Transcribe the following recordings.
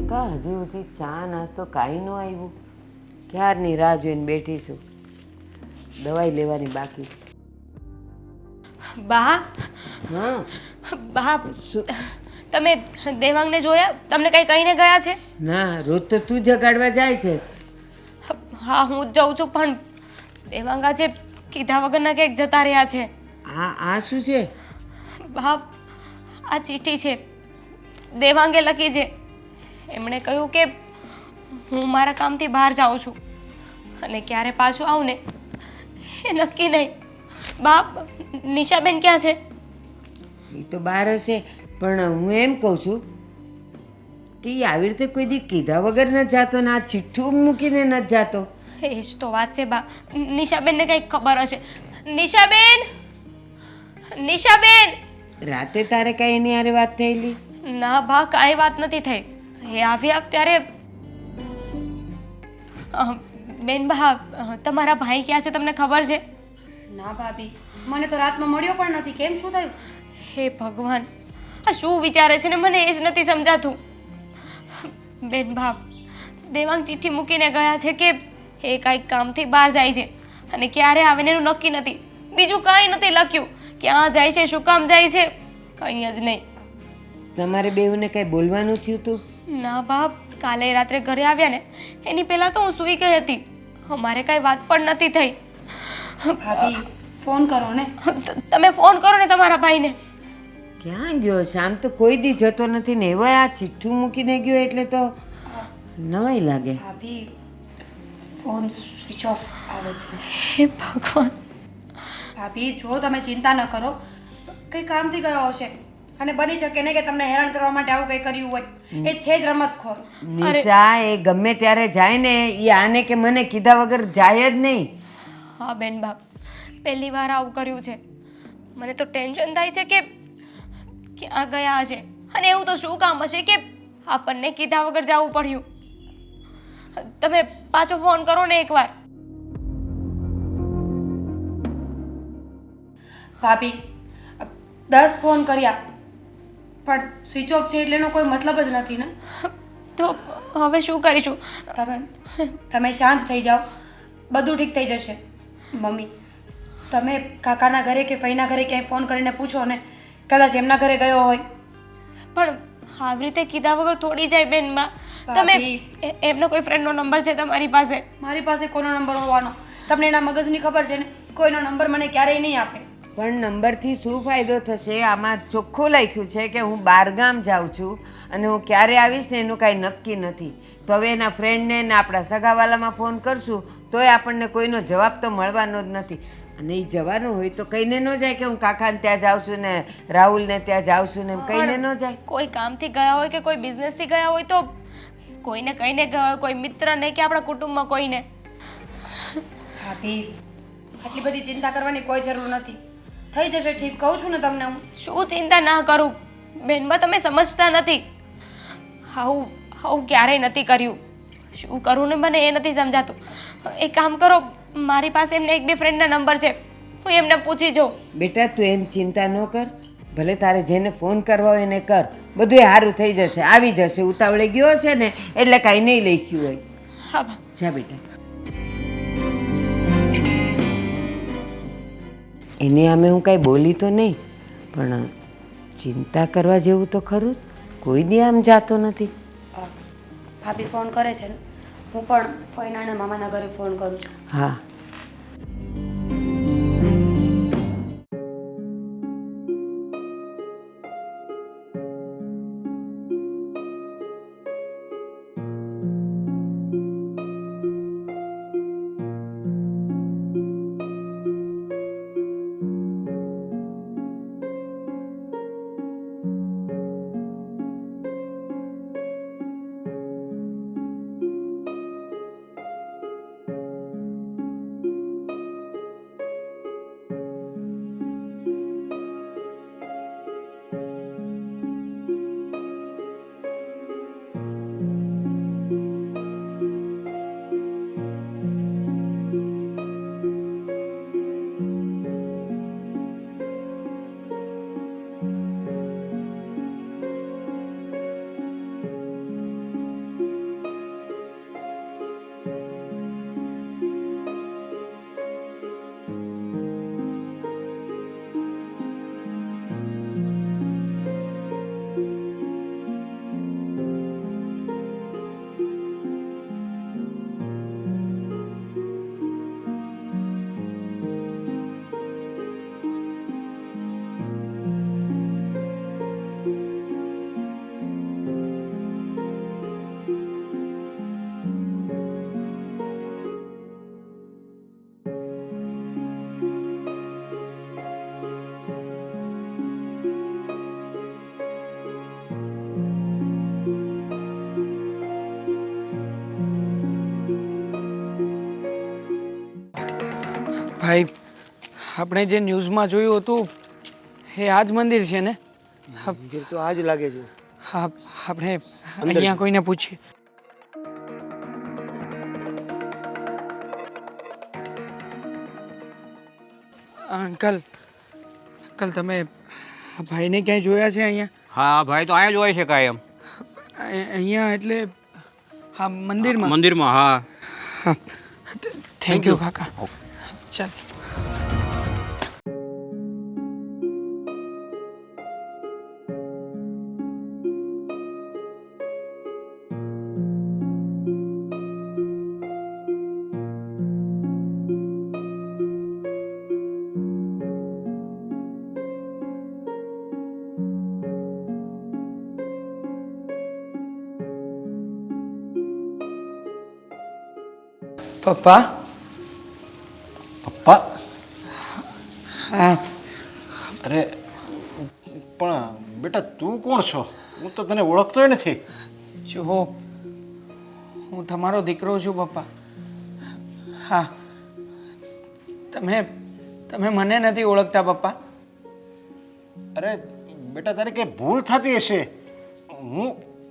કા હજી સુધી ચા નાસ્તો કાંઈ ન આવ્યું. ક્યારની રાહ જોઈને બેઠી છું. દવાઈ લેવાની બાકી છે. બા હા બા શું? તમે દેવાંગને જોયા? તમને કંઈ કહીને ગયા છે? ના, રોજ તો તું જગાડવા જાય છે. હા, હું જ જાઉં છું, પણ દેવાંગ આજે કીધા વગરના ક્યાંક જતા રહ્યા છે. આ શું છે? બા, આ ચિઠ્ઠી છે, દેવાંગે લખી છે. એમણે કહ્યું કે હું મારા કામથી બહાર જાઉં છું અને ક્યારે પાછું આવું ને એ નક્કી નહીં. બા, નિશાબેન ક્યાં છે? એ તો બહાર હશે, પણ હું એમ કહું છું કે ઈ આવી રીતે કોઈ દી કીધા વગર ન જાતો ને આ ચિઠ્ઠું મૂકીને ન જાતો. એ જ તો વાત છે બા. નિશાબેનને કંઈક ખબર હશે. નિશાબેન! નિશાબેન! રાતે તારે કાંઈ એની હારે વાત થયેલી? ના બા, કાંઈ વાત નથી થઈ. એ આવ્યા ત્યારે બેન બા, તમારા ભાઈ ક્યાં છે તમને ખબર છે? ના ભાભી, મને તો રાતમાં મળ્યો પણ નથી. કેમ, શું થયું? હે ભગવાન, આ શું વિચારે છે ને મને એ જ નથી સમજાતું. બેન બા, દેવાંગ ચિઠ્ઠી મૂકીને ગયા છે કે એ કાંઈક કામથી બહાર જાય છે અને ક્યારે આવે ને એનું નક્કી નથી. બીજું કાંઈ નથી લખ્યું. ક્યાં જાય છે, શું કામ જાય છે, કંઈ જ નહીં. તમારે બેઉને કાંઈ બોલવાનું થયું તું? ના બાપ, કાલે રાત્રે ઘરે આવ્યા ને એની પહેલાં તો હું સૂઈ ગઈ હતી. અમારે કાંઈ વાત પણ નથી થઈ. ભાભી, ફોન કરો ને. તમે ફોન કરો ને તમારા ભાઈને. ક્યાં ગયો છે? આમ તો કોઈ દી જતો નથી ને એવો આ ચિઠ્ઠું મૂકીને ગયો એટલે તો નવાઈ લાગે. ભાભી, ફોન સ્વિચ ઓફ આવે છે. હે ભગવાન! ભાભી, જો તમે ચિંતા ન કરો, કંઈ કામથી ગયો હશે અને બની શકે ને કે તમને હેરાન કરવા માટે આવું કંઈ કર્યું હોય. એ છે જ રમતખોર. નિશા એ ગમે ત્યારે જાય ને એ આને કે મને કીધા વગર જાય જ નહીં. હા બેન બાપ, પહેલી વાર આવું કર્યું છે. મને તો ટેન્શન થાય છે કે ક્યાં ગયા હશે અને એવું તો શું કામ હશે કે આપણને કીધા વગર જવું પડ્યું. તમે પાછો ફોન કરો ને એકવાર. ભાભી, 10 ફોન કર્યા પણ સ્વિચ ઓફ છે એટલે એનો કોઈ મતલબ જ નથી ને. તો હવે શું કરીશું? તમે શાંત થઈ જાઓ, બધું ઠીક થઈ જશે. મમ્મી, તમે કાકાના ઘરે કે ફઈના ઘરે ક્યાંય ફોન કરીને પૂછો ને, કદાચ એમના ઘરે ગયો હોય. પણ આવી રીતે કીધા વગર થોડી જાય બેનમાં. તમે એમનો કોઈ ફ્રેન્ડનો નંબર છે તમારી પાસે? મારી પાસે કોનો નંબર હોવાનો? તમને એના મગજની ખબર છે ને. કોઈનો નંબર મને ક્યારેય નહીં આપે. પણ નંબરથી શું ફાયદો થશે? આમાં ચોખ્ખું લખ્યું છે કે હું બહારગામ જાઉં છું અને હું ક્યારે આવીશ ને એનું કાંઈ નક્કી નથી. તો હવે એના ફ્રેન્ડને ને આપણા સગાવાલામાં ફોન કરશું તોય આપણને કોઈનો જવાબ તો મળવાનો જ નથી. અને એ જવાનું હોય તો કહીને ન જાય કે હું કાકાને ત્યાં જાઉં છું ને રાહુલને ત્યાં જાઉં છું ને એમ કહીને ન જાય. કોઈ કામથી ગયા હોય કે કોઈ બિઝનેસથી ગયા હોય તો કોઈને કહીને ગયા હોય, કોઈ મિત્રને કે આપણા કુટુંબમાં કોઈને. ભાભી, આટલી બધી ચિંતા કરવાની કોઈ જરૂર નથી. થઈ જશે ઠીક, કહું છું ને તમને હું. શું ચિંતા ના કરું બેનમાં, તમે સમજતા નથી. આવું ક્યારેય નથી કર્યું. શું કરું ને મને એ નથી સમજાતું. એક કામ કરો, મારી પાસે એમને એક બે ફ્રેન્ડના નંબર છે, હું એમને પૂછી જાઉં. બેટા તું એમ ચિંતા ન કર, ભલે તારે જેને ફોન કરવા હોય એને કર, બધું સારું થઈ જશે, આવી જશે. ઉતાવળે ગયો છે ને એટલે કાંઈ નહીં લખ્યું હોય. હા બા. જા બેટા. એને અમે હું કાંઈ બોલી તો નહીં, પણ ચિંતા કરવા જેવું તો ખરું જ. કોઈ દી આમ જાતો નથી. ભાભી ફોન કરે છે ને, હું પણ ફઈના અને મામાના ઘરે ફોન કરું છું. હા. ભાઈ આપણે જે ન્યૂઝમાં જોયું હતું એ આ જ મંદિર છે ને? મંદિર તો આ જ લાગે છે. હા, આપણે અહીંયા કોઈને પૂછીએ. અંકલ અંકલ તમે આ ભાઈને ક્યાંય જોયા છે અહીંયા? હા ભાઈ તો અહીંયા જ હોય છે કાયમ. અહીંયા એટલે હા મંદિરમાં? મંદિરમાં, હા. થેન્ક યુ કાકા. ચાલ. પપ્પા. પપ્પા? હા. અરે પણ બેટા તું કોણ છો? હું તો તને ઓળખતોય નથી. જો હું તમારો દીકરો છું પપ્પા. હા, તમે મને નથી ઓળખતા પપ્પા? અરે બેટા તારી કંઈ ભૂલ થતી હશે.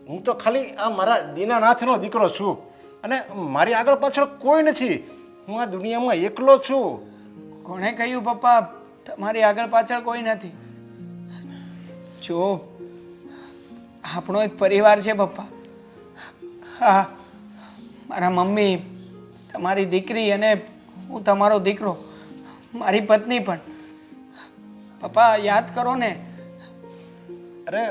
હું તો ખાલી આ મારા દીનાનાથનો દીકરો છું અને મારી આગળ પાછળ કોઈ નથી. હું આ દુનિયામાં એકલો છું. કોણે કહ્યું પપ્પા તમારી આગળ પાછળ કોઈ નથી? જો આપણો એક પરિવાર છે પપ્પા. હા, મારા મમ્મી, તમારી દીકરી અને હું તમારો દીકરો, મારી પત્ની પણ. પપ્પા યાદ કરો ને. અરે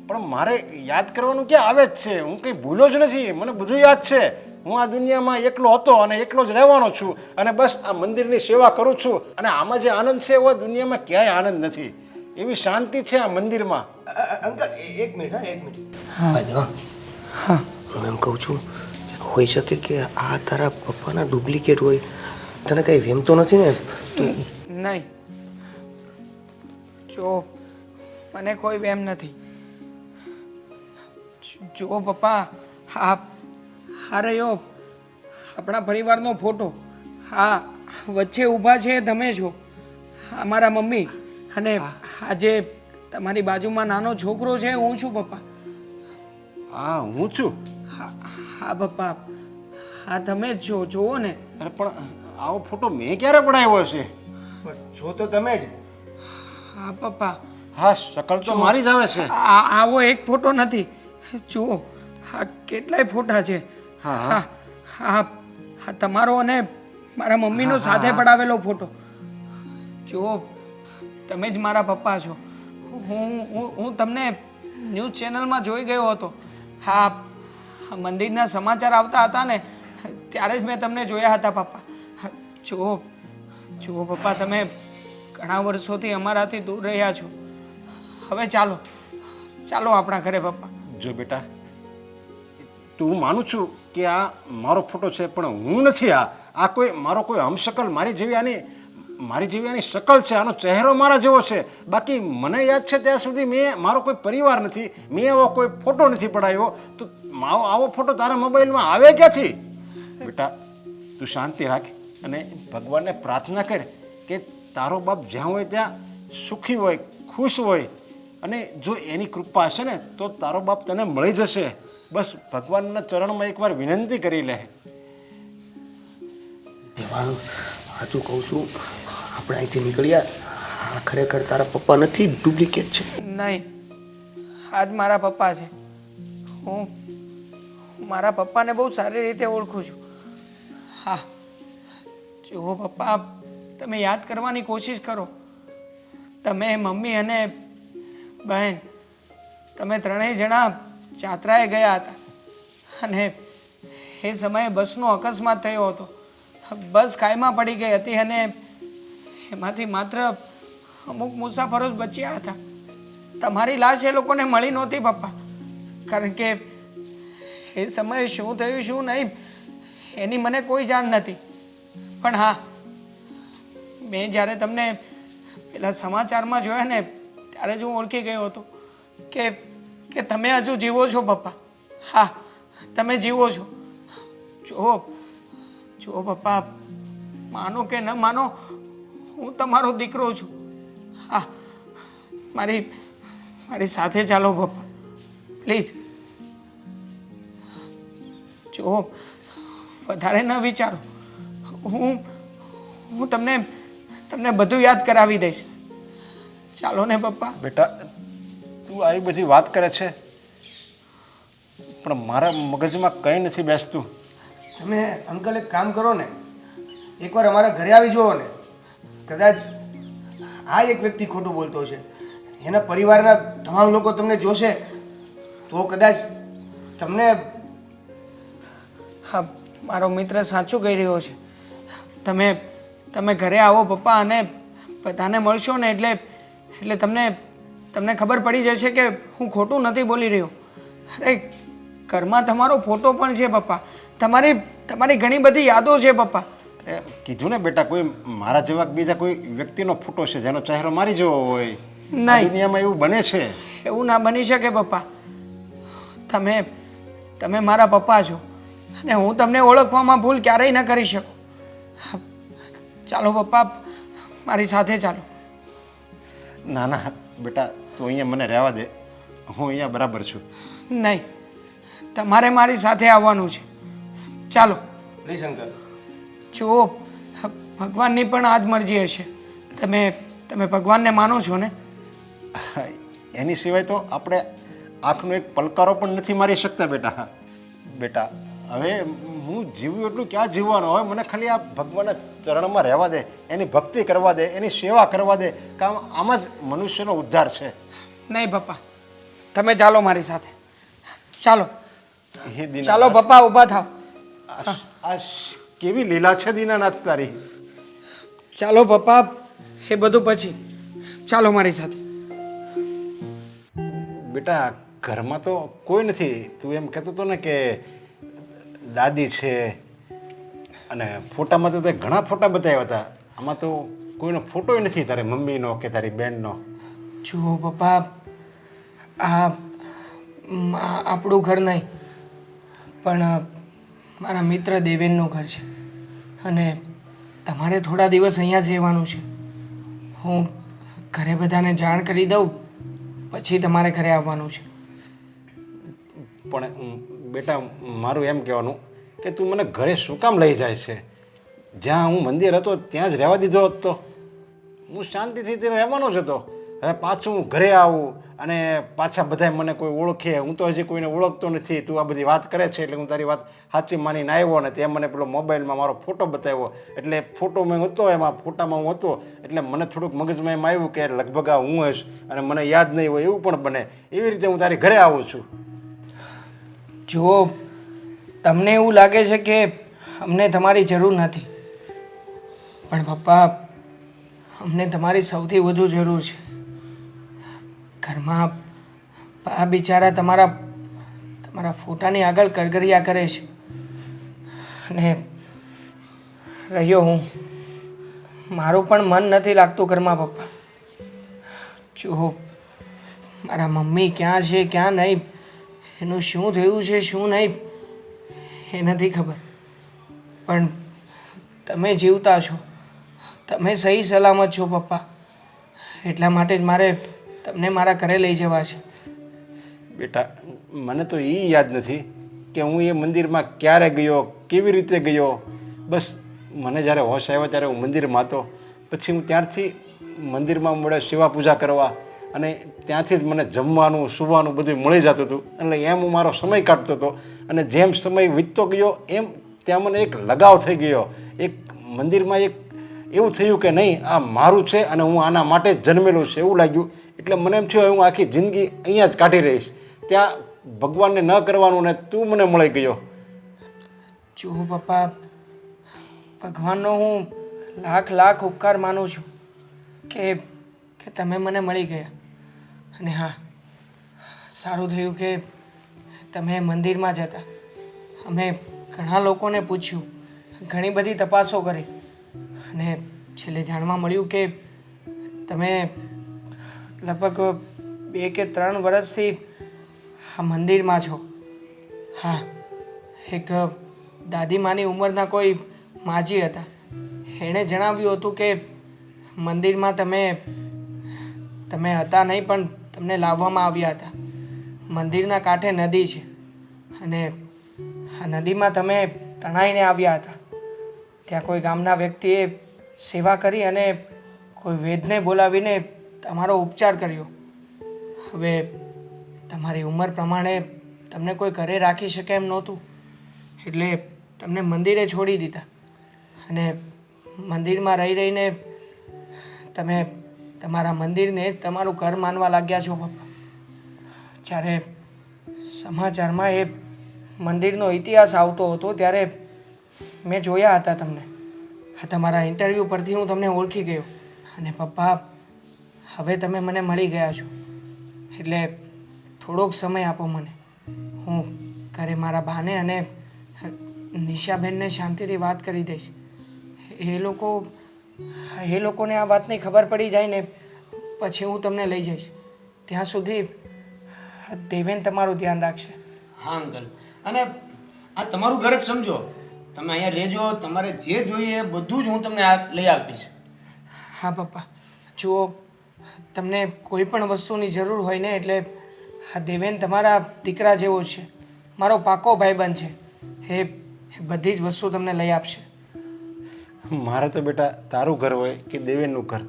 પણ મારે યાદ કરવાનું ક્યાં આવે જ છે? હું કંઈ ભૂલો જ નથી. મને બધું યાદ છે. હું આ દુનિયામાં એકલો હતો અને એકલો જ રહેવાનો છું અને બસ આ મંદિરની સેવા કરું છું. અને આમાં જે આનંદ છે એવો દુનિયામાં ક્યાંય આનંદ નથી. એવી શાંતિ છે આ મંદિરમાં. અંકલ એક મિનિટ, હા એક મિનિટ. હા, હું એમ કહું છું હોઈ શકે કે આ તારા પપ્પાના ડુપ્લિકેટ હોય. તને કંઈ વેમતો નથી ને? નહીં, જો મને કોઈ વેમ નથી. જો પપ્પા, હા રહ્યો આપણા પરિવારનો ફોટો. હા, વચ્ચે ઊભા છે તમે છો, અમારા મમ્મી, અને આજે તમારી બાજુમાં નાનો છોકરો છે હું છું પપ્પા. હા હું છું? હા પપ્પા, હા તમે જ છો, જુઓ ને. અરે પણ આવો ફોટો મેં ક્યારે બનાવ્યો છે? જો તો તમે જ. હા પપ્પા. હા, શકલ તો મારી જ આવે છે. આવો એક ફોટો નથી, જુઓ હા કેટલાય ફોટા છે. હા હા હા હા, તમારો અને મારા મમ્મીનો સાથે પડાવેલો ફોટો. જુઓ તમે જ મારા પપ્પા છો. હું તમને ન્યૂઝ ચેનલમાં જોઈ ગયો હતો. હા, મંદિરના સમાચાર આવતા હતા ને ત્યારે જ મેં તમને જોયા હતા પપ્પા. જુઓ પપ્પા, તમે ઘણા વર્ષોથી અમારાથી દૂર રહ્યા છો. હવે ચાલો આપણા ઘરે પપ્પા. જો બેટા, તું હું માનું છું કે આ મારો ફોટો છે પણ હું નથી. આ કોઈ મારો કોઈ હમશકલ મારી જેવી આની શકલ છે. આનો ચહેરો મારા જેવો છે. બાકી મને યાદ છે ત્યાં સુધી મારો કોઈ પરિવાર નથી. મેં એવો કોઈ ફોટો નથી પડાવ્યો. તો આવો ફોટો તારા મોબાઈલમાં આવે ક્યાંથી? બેટા તું શાંતિ રાખ અને ભગવાનને પ્રાર્થના કર કે તારો બાપ જ્યાં હોય ત્યાં સુખી હોય, ખુશ હોય. અને જો એની કૃપા હશે ને તો તારો બાપ તને મળી જશે. બસ ભગવાનના ચરણમાં એકવાર વિનંતી કરી લે. દેવાંગ, સાચું કહું છું, આપણે અહીંથી નીકળ્યા. આ ખરેખર તારા પપ્પા નથી, ડુપ્લિકેટ છે. નહીં, આજ મારા પપ્પા છે. હું મારા પપ્પાને બહુ સારી રીતે ઓળખું છું. હા, જુઓ પપ્પા, તમે યાદ કરવાની કોશિશ કરો. તમે, મમ્મી અને બહેન, તમે ત્રણેય જણા જાત્રાએ ગયા હતા અને એ સમયે બસનો અકસ્માત થયો હતો. બસ ખાઈમાં પડી ગઈ હતી અને એમાંથી માત્ર અમુક મુસાફરો જ બચ્યા હતા. તમારી લાશ એ લોકોને મળી નહોતી પપ્પા, કારણ કે એ સમયે શું થયું શું નહીં એની મને કોઈ જાણ નથી. પણ હા, મેં જ્યારે તમને પેલા સમાચારમાં જોયા ને ત્યારે જ હું ઓળખી ગયો હતો કે તમે હજુ જીવો છો પપ્પા. હા, તમે જીવો છો. જુઓ પપ્પા, માનો કે ન માનો, હું તમારો દીકરો છું. હા, મારી સાથે ચાલો પપ્પા, પ્લીઝ. જો વધારે ન વિચારો, હું તમને બધું યાદ કરાવી દઈશ. ચાલો ને પપ્પા. બેટા, તું આવી બધી વાત કરે છે, પણ મારા મગજમાં કંઈ નથી બેસતું. તમે અંકલ એક કામ કરો ને, એકવાર અમારા ઘરે આવી જુઓ ને. કદાચ આ એક વ્યક્તિ ખોટું બોલતો છે, એના પરિવારના તમામ લોકો તમને જોશે તો કદાચ તમને. હા, મારો મિત્ર સાચું કહી રહ્યો છે. તમે ઘરે આવો પપ્પા, અને બધાને મળશો ને એટલે તમને ખબર પડી જશે કે હું ખોટું નથી બોલી રહ્યો. અરે, ઘરમાં તમારો ફોટો પણ છે પપ્પા, તમારી ઘણી બધી યાદો છે પપ્પા. એ કીધું ને બેટા, કોઈ મારા જેવા બીજા કોઈ વ્યક્તિનો ફોટો છે જેનો ચહેરો મારી જેવો હોય. નહીં. આ દુનિયામાં એવું બને છે. એવું ના બની શકે પપ્પા. તમે મારા પપ્પા છો, અને હું તમને ઓળખવામાં ભૂલ ક્યારેય ન કરી શકું. ચાલો પપ્પા, મારી સાથે ચાલો. ના ના બેટા, તું અહીંયા મને રહેવા દે, હું અહીંયા બરાબર છું. નહીં, તમારે મારી સાથે આવવાનું છે. ચાલો. Please uncle. જુઓ, ભગવાનની પણ આ જ મરજી હશે. તમે ભગવાનને માનો છો ને? એની સિવાય તો આપણે આંખનો એક પલકારો પણ નથી મારી શકતા બેટા. બેટા, હવે હું જીવું એટલું ક્યાં જીવવાનું? હવે મને ખાલી આ ભગવાનના ચરણમાં રહેવા દે, એની ભક્તિ કરવા દે, એની સેવા કરવા દે. કામ આમાં જ મનુષ્યનો ઉદ્ધાર છે. નહીં પપ્પા, તમે ચાલો મારી સાથે. ચાલો હે દીનાનાથ. ચાલો પપ્પા, ઊભા થાવ. આ કેવી લીલા છે દીનાનાથ તારી. ચાલો પપ્પા, એ બધું પછી. ચાલો મારી સાથે. બેટા, ઘરમાં તો કોઈ નથી. તું એમ કહેતો હતો ને કે દાદી છે, અને ફોટામાં તો તે ઘણા ફોટા બતાવ્યા હતા. આમાં તો કોઈનો ફોટોય નથી, તારી મમ્મીનો કે તારી બેનનો. જુઓ પપ્પા, આ આપણું ઘર નહીં, પણ મારા મિત્ર દેવેનનું ઘર છે, અને તમારે થોડા દિવસ અહીંયા જ રહેવાનું છે. હું ઘરે બધાને જાણ કરી દઉં, પછી તમારે ઘરે આવવાનું છે. પણ બેટા, મારું એમ કહેવાનું કે તું મને ઘરે શું કામ લઈ જાય છે? જ્યાં હું મંદિર હતો ત્યાં જ રહેવા દીધો હોત તો હું શાંતિથી ત્યાં રહેવાનો જ હતો. હવે પાછું હું ઘરે આવું અને પાછા બધાય મને કોઈ ઓળખે. હું તો હજી કોઈને ઓળખતો નથી. તું આ બધી વાત કરે છે એટલે હું તારી વાત સાચી માનીને આવ્યો, ને તે મને પેલો મોબાઈલમાં મારો ફોટો બતાવ્યો. એટલે ફોટો મેં હતો, એમાં ફોટામાં હું હતો, એટલે મને થોડુંક મગજમાં એમ આવ્યું કે લગભગ આ હું હશ, અને મને યાદ નહીં હોય એવું પણ બને. એવી રીતે હું તારી ઘરે આવું છું. જુઓ, તમને એવું લાગે છે કે અમને તમારી જરૂર નથી, પણ પપ્પા, અમને તમારી સૌથી વધુ જરૂર છે. ઘરમાં આ બિચારા તમારા ફોટાની આગળ કરગરિયા કરે છે, અને રહ્યો હું, મારું પણ મન નથી લાગતું ઘરમાં પપ્પા. જુઓ, મારા મમ્મી ક્યાં છે ક્યાં નહીં, એનું શું થયું છે શું નહીં એ નથી ખબર, પણ તમે જીવતા છો, તમે સહી સલામત છો પપ્પા. એટલા માટે જ મારે તમને મારા ઘરે લઈ જવા છે. બેટા, મને તો એ યાદ નથી કે હું એ મંદિરમાં ક્યારે ગયો, કેવી રીતે ગયો. બસ મને જ્યારે હોશ આવ્યો ત્યારે હું મંદિરમાં હતો. પછી હું ત્યારથી મંદિરમાં મળે સેવા પૂજા કરવા, અને ત્યાંથી જ મને જમવાનું સૂવાનું બધું મળી જતું હતું. એટલે એમ હું મારો સમય કાઢતો હતો, અને જેમ સમય વીતતો ગયો એમ ત્યાં મને એક લગાવ થઈ ગયો. એક મંદિરમાં એક એવું થયું કે નહીં, આ મારું છે અને હું આના માટે જ જન્મેલું છે એવું લાગ્યું. એટલે મને એમ થયું હું આખી જિંદગી અહીંયા જ કાઢી રહીશ. ત્યાં ભગવાનને ન કરવાનું, ને તું મને મળી ગયો. જુઓ પપ્પા, ભગવાનનો હું લાખ ઉપકાર માનું છું કે તમે મને મળી ગયા. અને હા, સારું થયું કે તમે મંદિરમાં જતા. અમે ઘણા લોકોને પૂછ્યું, ઘણી બધી તપાસો કરી, અને છેલ્લે જાણવા મળ્યું કે તમે લગભગ 2 કે 3 વર્ષથી આ મંદિરમાં છો. હા, એક દાદીમાની ઉંમરના કોઈ માજી હતા, એણે જણાવ્યું હતું કે મંદિરમાં તમે હતા નહીં, પણ તમને લાવવામાં આવ્યા હતા. મંદિરના કાંઠે નદી છે અને આ નદીમાં તમે તણાઈને આવ્યા હતા. ત્યાં કોઈ ગામના વ્યક્તિએ સેવા કરી અને કોઈ વૈદ્યને બોલાવીને તમારો ઉપચાર કર્યો. હવે તમારી ઉંમર પ્રમાણે તમને કોઈ ઘરે રાખી શકે એમ નહોતું, એટલે તમને મંદિરે છોડી દીધા અને મંદિરમાં રહી રહીને તમે તમારા મંદિરને જ તમારું ઘર માનવા લાગ્યા છો પપ્પા. જ્યારે સમાચારમાં એ મંદિરનો ઇતિહાસ આવતો હતો ત્યારે મેં જોયા હતા તમને. આ તમારા ઇન્ટરવ્યૂ પરથી હું તમને ઓળખી ગયો. અને પપ્પા, હવે તમે મને મળી ગયા છો, એટલે થોડોક સમય આપો મને. હું ઘરે મારા બાને અને નિશાબેનને શાંતિથી વાત કરી દઈશ. એ લોકોને આ વાતની ખબર પડી જાય ને પછી હું તમને લઈ જઈશ. ત્યાં સુધી દેવેન તમારું ધ્યાન રાખશે. હા અંકલ, અને આ તમારું ઘર જ સમજો. તમે અહીંયા રહેજો, તમારે જે જોઈએ એ બધું જ હું તમને લઈ આપીશ. હા પપ્પા, જુઓ, તમને કોઈ પણ વસ્તુની જરૂર હોય ને એટલે આ દેવેન તમારા દીકરા જેવો છે, મારો પાકો ભાઈબંધ છે. એ બધી જ વસ્તુ તમને લઈ આપશે. મારે તો બેટા તારું ઘર હોય કે દેવેનનું ઘર,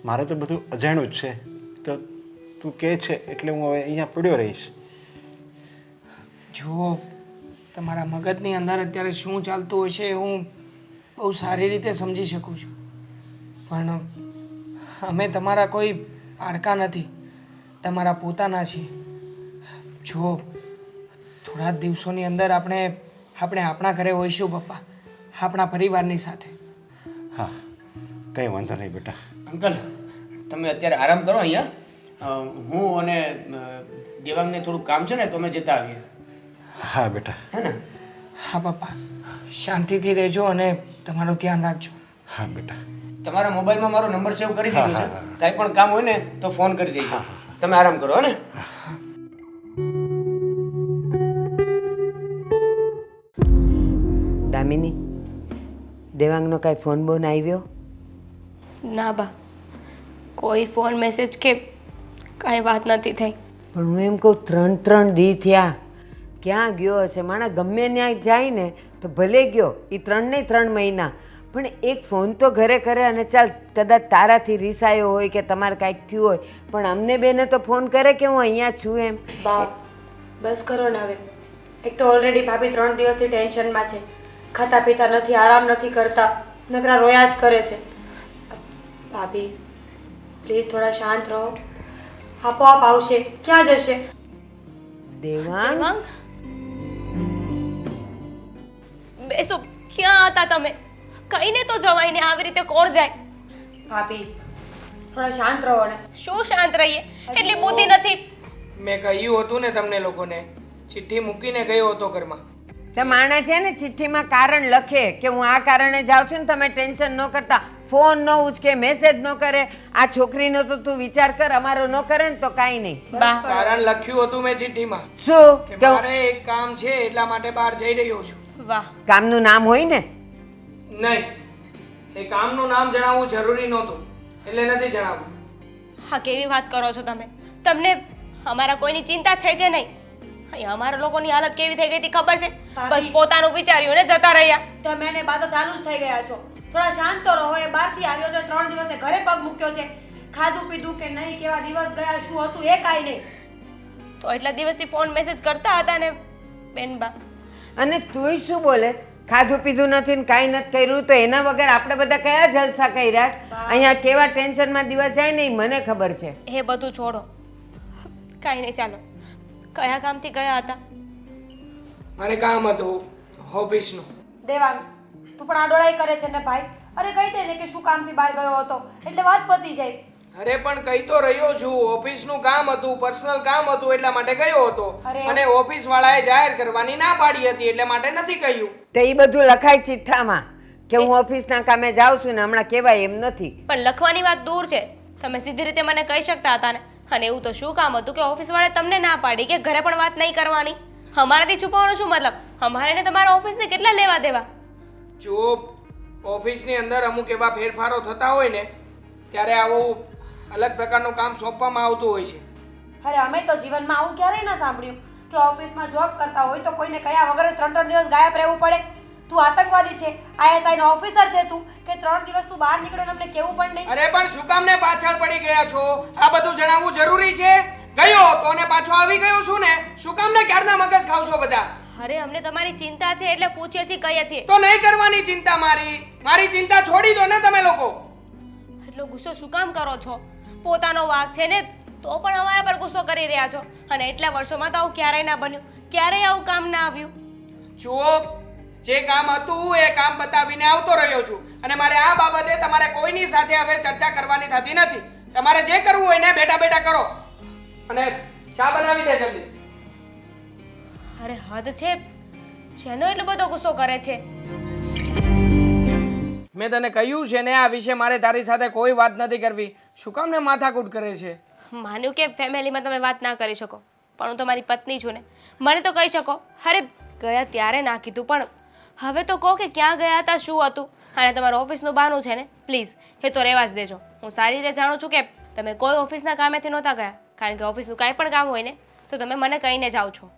મારે તો બધું અજાણ્યું જ છે. તો તું કહે છે એટલે હું હવે અહીંયા પડ્યો રહીશ. જુઓ, તમારા મગજની અંદર અત્યારે શું ચાલતું હોય છે એ હું બહુ સારી રીતે સમજી શકું છું, પણ અમે તમારા કોઈ પારકા નથી, તમારા પોતાના છીએ. જુઓ, થોડા જ દિવસોની અંદર આપણે આપણા ઘરે હોઈશું પપ્પા, આપણા પરિવારની સાથે. હા, કંઈ વાંધો નહીં બેટા. અંકલ, તમે અત્યારે આરામ કરો અહીંયા. હું અને દેવાંગને થોડું કામ છે ને તો અમે જતા આવીએ. હા બેટા. હે ને? હા પપ્પા, શાંતિથી રહેજો અને તમારું ધ્યાન રાખજો. હા બેટા. તમારા મોબાઈલમાં મારો નંબર સેવ કરી દીધો છે. હા. કાંઈ પણ કામ હોય ને તો ફોન કરી દેજો. તમે આરામ કરો, હે ને? દામિની, દેવાંગનો કાંઈ ફોન બોન આવ્યો? ના બા, કોઈ ફોન મેસેજ કે કાંઈ વાત નથી થઈ. પણ હું એમ કહું, 3 દી થયા, ક્યાં ગયો હશે? માણસ ગમે ત્યાં જાય ને તો ભલે ગયો, એ 3 નહીં 3 મહિના, પણ એક ફોન તો ઘરે કરે. અને ચાલ, કદાચ તારાથી રીસાયો હોય કે તમારે કાંઈક થયું હોય, પણ અમને બેને તો ફોન કરે કે હું અહીંયા છું એમ. બાપ, બસ કરો ને હવે. એક તો ઓલરેડી ભાભી 3 દિવસથી ટેન્શનમાં છે, ખાતા પીતા નથી, આરામ નથી કરતા, નકરા રોયા જ કરે છે. ભાભી પ્લીઝ થોડા શાંત રહો, આપોઆપ આવશે. ક્યાં જશે? દેવાંગ, દેવાંગ, બેસો. ક્યાં હતા તમે? કહીને તો જવાય ને, આવી રીતે કોણ જાય? ભાભી થોડા શાંત રહો ને. શું શાંત રહીએ? એટલી બુદ્ધિ નથી. મેં કહ્યું હતું ને તમને લોકોને, ચિઠ્ઠી મૂકીને ગયો હતો ઘરમાં. તે માણા છે ને ચિઠ્ઠીમાં કારણ લખે કે હું આ કારણે જાઉં છું ને તમે ટેન્શન ન કરતા, ફોન ન ઉચકે, મેસેજ ન કરે. આ છોકરીનો તો તું વિચાર કર, અમારો ન કરે ને તો કાંઈ નહીં. બા, કારણ લખ્યું હતું મેં ચિઠ્ઠીમાં શું કે કે મારે એક કામ છે એટલા માટે બહાર જઈ રહ્યો છું. વાહ, કામનું નામ હોય ને? નહીં, એ કામનું નામ જણાવવું જરૂરી નહોતું એટલે નથી જણાવ્યું. હા, કેવી વાત કરો છો તમે? તમને અમારા કોઈની ચિંતા છે કે નહીં? અહીંયા અમારા લોકોની હાલત કેવી થઈ ગઈ હતી ખબર છે? બસ પોતાનું વિચાર્યું ને જતા રહ્યા. તમે એને બાતો ચાલુ જ થઈ ગયા છો. થોડા શાંત તો રહો. એ બહારથી આવ્યો છે, 3 દિવસે ઘરે પગ મૂક્યો છે, ખાધું પીધું કે નહીં, કેવા દિવસ ગયા, શું હતું એ કાંઈ નહીં. તો એટલા દિવસથી ફોન મેસેજ કરતા હતા ને બેનબા. અને તુંય શું બોલે? ખાધું પીધું નથી ને કાંઈ નથી કર્યું તો એના વગર આપણે બધા કયા જલસા કર્યા? અહીંયા કેવા ટેન્શનમાં દિવસ જાય ને એ મને ખબર છે. એ બધું છોડો, કાંઈ નહીં. ચાલો, કયા કામથી ગયા હતા? મારે કામ હતું ઓફિસનું. દેવાંગ, તું પણ આડોળાઈ કરે છે ને ભાઈ. અરે કહી દે ને કે શું કામથી બહાર ગયો હતો, એટલે વાત પતી જાય. અરે પણ કહી તો રહ્યો છું, ઓફિસનું કામ હતું, પર્સનલ કામ હતું એટલા માટે ગયો હતો. અરે. અને ઓફિસ વાળાએ જાહેર કરવાની ના પાડી હતી એટલે માટે નથી કહ્યું. તો એ બધું લખાય ચિઠ્ઠામાં કે હું ઓફિસના કામે જાઉં છું ને હમણાં કહેવાય એમ નથી. પણ લખવાની વાત દૂર છે, તમે સીધી રીતે મને કહી શકતા હતા ને. અને એવું તો શું કામ હતું કે ઓફિસ વાળાએ તમને ના પાડી કે ઘરે પણ વાત નહીં કરવાની? અમારાથી છુપાવવાનો શું મતલબ? અમારે ને તમારા ઓફિસને કેટલા લેવા દેવા? જો ઓફિસની અંદર અમુક એવા ફેરફારો થતા હોય ને ત્યારે આવું અલગ પ્રકારનું કામ સોંપવામાં આવતું હોય છે. અરે અમે તો જીવનમાં આવું ક્યારેય ના સાંભળ્યું કે ઓફિસમાં જોબ કરતા હોય તો કોઈને કયા વગર 3-3 દિવસ ગાયબ રહેવું પડે. તું આતંકવાદી છે, ISI નો ઓફિસર છે તું, કે 3 દિવસ તું બહાર નીકળ્યો ને અમને કેવું પણ નહીં. અરે પણ શું કામ ને પાછળ પડી ગયા છો? આ બધું જણાવવું જરૂરી છે? ગયો તો ને પાછો આવી ગયો છું ને, શું કામ ને ક્યારના મગજ ખાવ છો બધા? અરે અમને તમારી ચિંતા છે એટલે પૂછીએ છીએ, કહીએ છીએ. તો નહીં કરવાની ચિંતા મારી ચિંતા છોડી દો ને તમે લોકો. એટલો ગુસ્સો શું કામ કરો છો? પોતાનો વાંક છે ને તો પણ અમારા પર ગુસ્સો કરી રહ્યા છો. અને એટલા વર્ષોમાં તો આવું ક્યારેય ના બન્યું, ક્યારેય આવું કામ ના આવ્યું. જુઓ, જે કામ હતું એ કામ બતાવીને આવતો રહ્યો છું અને મારે આ બાબતે તમારે કોઈની સાથે હવે ચર્ચા કરવાની થતી નથી. તમારે જે કરવું હોય ને બેઠા બેઠા કરો અને ચા બનાવી દે જલ્દી. અરે હદ છે, શેનો એટલો બધો ગુસ્સો કરે છે? મેં તને કહ્યું છે ને આ વિશે મારે તારી સાથે કોઈ વાત નથી કરવી. શું કામ ને માથાકૂટ કરે છે? માન્યું કે ફેમિલીમાં તમે વાત ના કરી શકો, પણ હું તમારી પત્ની છું ને, મને તો કહી શકો. અરે ગયા ત્યારે ના કીધું, પણ હવે તો કહો કે ક્યાં ગયા હતા, શું હતું. અને તમારું ઓફિસનું બહાનું છે ને, પ્લીઝ એ તો રહેવા જ દેજો. હું સારી રીતે જાણું છું કે તમે કોઈ ઓફિસના કામેથી નહોતા ગયા, કારણ કે ઓફિસનું કાંઈ પણ કામ હોય ને તો તમે મને કહીને જાઓ છો.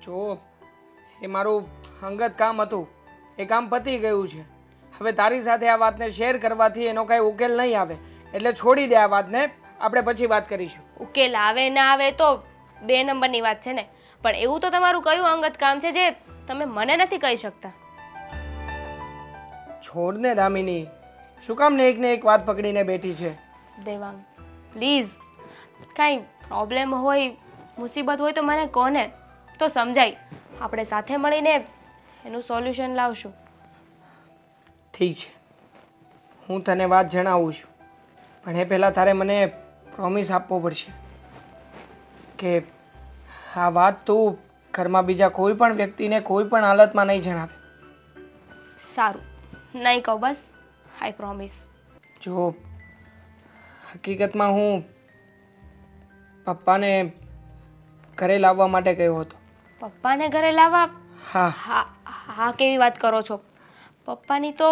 જો એ મારું અંગત કામ હતું, એ કામ પતી ગયું છે. હવે તારી સાથે આ વાતને શેર કરવાથી એનો કાંઈ ઉકેલ નહીં આવે, એટલે છોડી દે આ વાતને, આપણે પછી વાત કરીશું. ઉકેલ આવે ના આવે તો 2 નંબરની વાત છે ને, પણ એવું તો તમારું કયું અંગત કામ છે જે તમે મને નથી કહી શકતા? છોડ ને દામિની, શું કામ ને એકને એક વાત પકડીને બેઠી છે? દેવાંગ પ્લીઝ, કાંઈ પ્રોબ્લેમ હોય, મુસીબત હોય તો મને કહો ને, તો સમજાય. આપણે સાથે મળીને એનું સોલ્યુશન લાવશું. ઠીક છે, હું તને વાત જણાવું છું, પણ એ પહેલાં તારે મને પ્રોમિસ આપવો પડશે કે આ વાત તું ઘરમાં બીજા કોઈ પણ વ્યક્તિને કોઈ પણ હાલતમાં નહીં જણાવે. સારું, નહીં કહું, બસ આઈ પ્રોમિસ. જો હકીકતમાં હું પપ્પાને ઘરે લાવવા માટે ગયો હતો. પપ્પાને ઘરે લાવવા? હા. હા હા, કેવી વાત કરો છો? પપ્પાની તો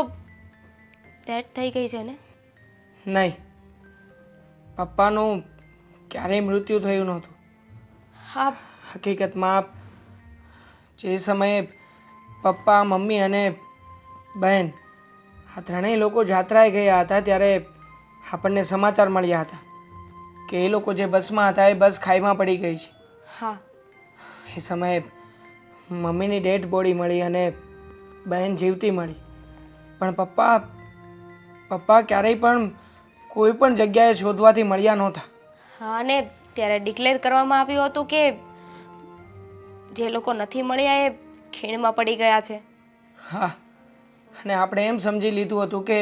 ડેથ થઈ ગઈ છે ને? નહીં, પપ્પાનું ક્યારેય મૃત્યુ થયું નહોતું. હા. હકીકતમાં જે સમયે પપ્પા, મમ્મી અને બહેન આ ત્રણેય લોકો જાત્રાએ ગયા હતા ત્યારે આપણને સમાચાર મળ્યા હતા કે એ લોકો જે બસમાં હતા એ બસ ખાઈમાં પડી ગઈ છે. હા. એ સમયે મમ્મીની ડેડ બોડી મળી અને બહેન જીવતી મળી, પણ પપ્પા ક્યારેય પણ કોઈ પણ જગ્યાએ શોધવાથી મળ્યા નહોતા. હા, અને ત્યારે ડિક્લેર કરવામાં આવ્યું હતું કે જે લોકો નથી મળ્યા એ ખીણમાં પડી ગયા છે. હા, અને આપણે એમ સમજી લીધું હતું કે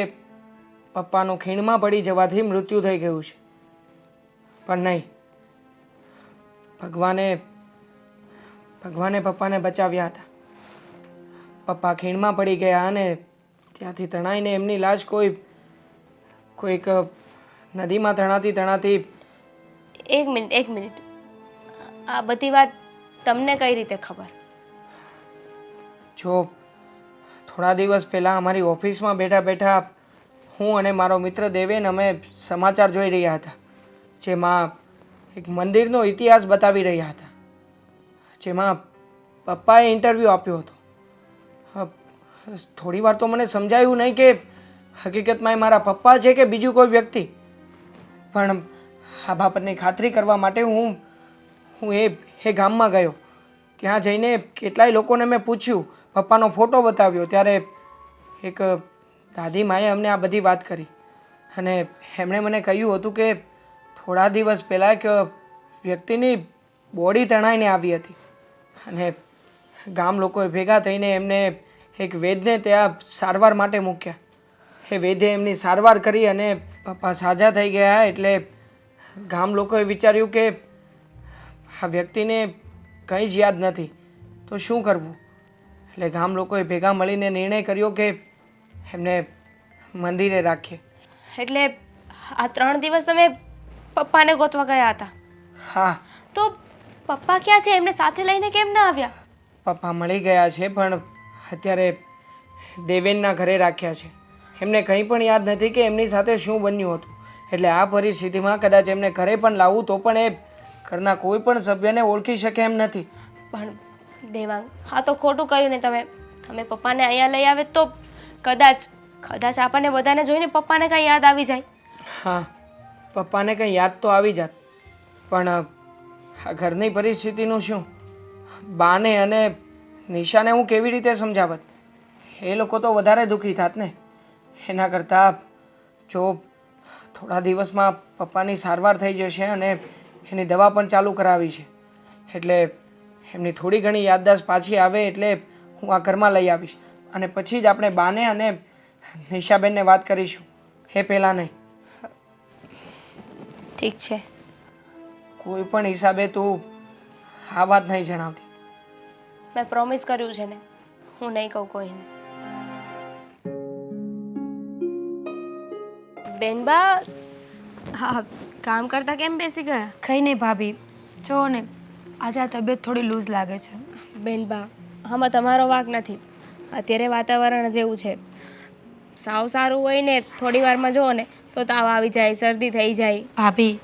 પપ્પાનું ખીણમાં પડી જવાથી મૃત્યુ થઈ ગયું છે, પણ નહીં. ભગવાને પપ્પાને બચાવ્યા હતા. પપ્પા ખીણમાં પડી ગયા અને ત્યાંથી તણાઈને એમની લાશ કોઈક નદીમાં તણાતી. એક મિનિટ, આ બધી વાત તમને કઈ રીતે ખબર? જો થોડા દિવસ પહેલાં અમારી ઓફિસમાં બેઠા હું અને મારો મિત્ર દેવેન અમે સમાચાર જોઈ રહ્યા હતા, જેમાં એક મંદિરનો ઇતિહાસ બતાવી રહ્યા હતા, જેમાં પપ્પાએ ઇન્ટરવ્યૂ આપ્યો હતો. થોડી વાર તો મને સમજાયું નહીં કે હકીકતમાં એ મારા પપ્પા છે કે બીજું કોઈ વ્યક્તિ, પણ આ બાબતની ખાતરી કરવા માટે હું એ ગામમાં ગયો. ત્યાં જઈને કેટલાય લોકોને મેં પૂછ્યું, પપ્પાનો ફોટો બતાવ્યો, ત્યારે એક દાદીમાએ અમને આ બધી વાત કરી અને એમણે મને કહ્યું હતું કે થોડા દિવસ પહેલાં એક વ્યક્તિની બોડી તણાઈને આવી હતી અને ગામ લોકોએ ભેગા થઈને એમને એક વૈદ્યને ત્યાં સારવાર માટે મૂક્યા. એ વૈદ્યે એમની સારવાર કરી અને પપ્પા સાજા થઈ ગયા. એટલે ગામ લોકોએ વિચાર્યું કે આ વ્યક્તિને કંઈ જ યાદ નથી, તો શું કરવું? એટલે ગામ લોકોએ ભેગા મળીને નિર્ણય કર્યો કે એમને મંદિરે રાખીએ. એટલે આ 3 દિવસ તમે પપ્પાને ગોતવા ગયા હતા? હા. તો પપ્પા ક્યાં છે? એમને સાથે લઈને કેમ ના આવ્યા? પપ્પા મળી ગયા છે, પણ અત્યારે દેવેનના ઘરે રાખ્યા છે. એમને કંઈ પણ યાદ નથી કે એમની સાથે શું બન્યું હતું. એટલે આ પરિસ્થિતિમાં કદાચ એમને ઘરે પણ લાવવું તો પણ એ ઘરના કોઈ પણ સભ્યને ઓળખી શકે એમ નથી. પણ દેવાંગ, હા તો ખોટું કર્યું ને તમે પપ્પાને અહીંયા લઈ આવે તો કદાચ આપણને બધાને જોઈને પપ્પાને કાંઈ યાદ આવી જાય. હા, પપ્પાને કંઈ યાદ તો આવી જાત, પણ આ ઘરની પરિસ્થિતિનું શું? બાને અને નિશાને હું કેવી રીતે સમજાવત? એ લોકો તો વધારે દુઃખી થાત ને. એના કરતાં જો થોડા દિવસમાં પપ્પાની સારવાર થઈ જશે અને એની દવા પણ ચાલુ કરાવી છે, એટલે એમની થોડી ઘણી યાદદાસ્ત પાછી આવે એટલે હું આ ઘરમાં લઈ આવીશ અને પછી જ આપણે બાને અને નિશાબેનને વાત કરીશું, એ પહેલાં નહીં. ઠીક છે. કોઈ પણ હિસાબે તું આ વાત નહીં જણાવતી. મેં પ્રોમિસ કર્યું છે ને, હું નહીં કહું કોઈને. બેનબા, હા કામ કરતા કેમ બેસી ગયા? કંઈ નહીં ભાભી, જો ને આજે આ તબિયત થોડી લૂઝ લાગે છે. બેનબા, આમાં તમારો વાંક નથી. અત્યારે વાતાવરણ જેવું છે. સાવ સારું હોય ને થોડી વારમાં જુઓ ને તો તાવ આવી જાય, શરદી થઈ જાય. ભાભી,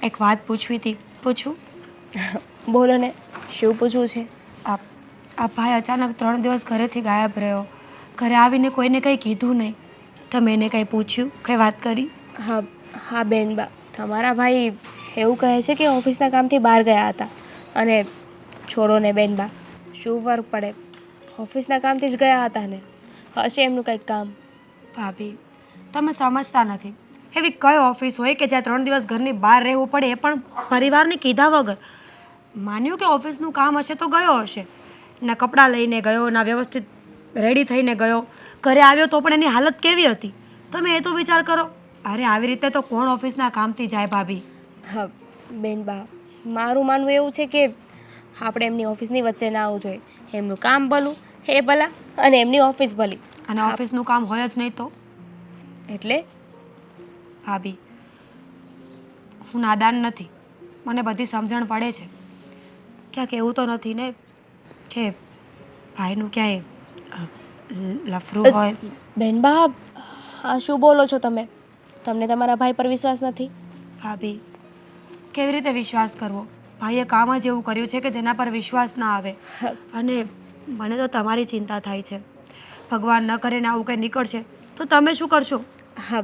એક વાત પૂછવી હતી, પૂછું? બોલો ને, શું પૂછવું છે? આ ભાઈ અચાનક 3 દિવસ ઘરેથી ગાયબ રહ્યો. ઘરે આવીને કોઈને કંઈ કીધું નહીં. તમે એને કંઈ પૂછ્યું, કંઈ વાત કરી? હા બેનબા, તમારા ભાઈ એવું કહે છે કે ઓફિસના કામથી બહાર ગયા હતા. અને છોડો ને બેનબા, શું ફરક પડે? ઓફિસના કામથી જ ગયા હતા ને, હશે એમનું કંઈક કામ. ભાભી, તમે સમજતા નથી. એવી કઈ ઓફિસ હોય કે જ્યાં 3 દિવસ ઘરની બહાર રહેવું પડે, એ પણ પરિવારને કીધા વગર? માન્યું કે ઓફિસનું કામ હશે તો ગયો હશે, ના કપડાં લઈને ગયો, ના વ્યવસ્થિત રેડી થઈને ગયો. ઘરે આવ્યો તો પણ એની હાલત કેવી હતી, તમે એ તો વિચાર કરો. અરે આવી રીતે તો કોણ ઓફિસના કામથી જાય ભાભી? હા બેનબા, મારું માનવું એવું છે કે આપણે એમની ઓફિસની વચ્ચે ના આવવું જોઈએ. એમનું કામ ભલું, એ ભલા, અને એમની ઓફિસ ભલી. અને ઓફિસનું કામ હોય જ નહીં તો? એટલે ભાભી, હું નાદાન નથી, મને બધી સમજણ પડે છે. ક્યાંક એવું તો નથી ને કે ભાઈનું ક્યાંય લફરું હોય? બેનબા, હા શું બોલો છો તમે? તમને તમારા ભાઈ પર વિશ્વાસ નથી? ભાભી, કેવી રીતે વિશ્વાસ કરવો? ભાઈએ કામ જ એવું કર્યું છે કે જેના પર વિશ્વાસ ના આવે. અને મને તો તમારી ચિંતા થાય છે. ભગવાન ન કરે ને આવું કંઈ નીકળશે તો તમે શું કરશો? હા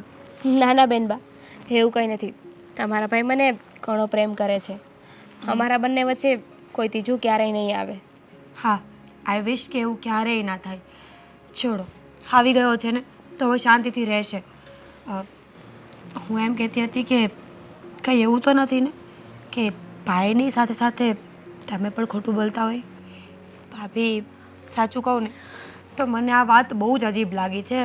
ના ના બેનબા, એવું કંઈ નથી. તમારા ભાઈ મને ઘણો પ્રેમ કરે છે. અમારા બંને વચ્ચે કોઈ ત્રીજું ક્યારેય નહીં આવે. હા, આઈ વિશ કે એવું ક્યારેય ના થાય. છોડો, આવી ગયો છે ને તો હવે શાંતિથી રહેશે. હું એમ કહેતી હતી કે કંઈ એવું તો નથી ને કે ભાઈની સાથે સાથે તમે પણ ખોટું બોલતા હોય? ભાભી, સાચું કહું ને તો મને આ વાત બહુ જ અજીબ લાગી છે.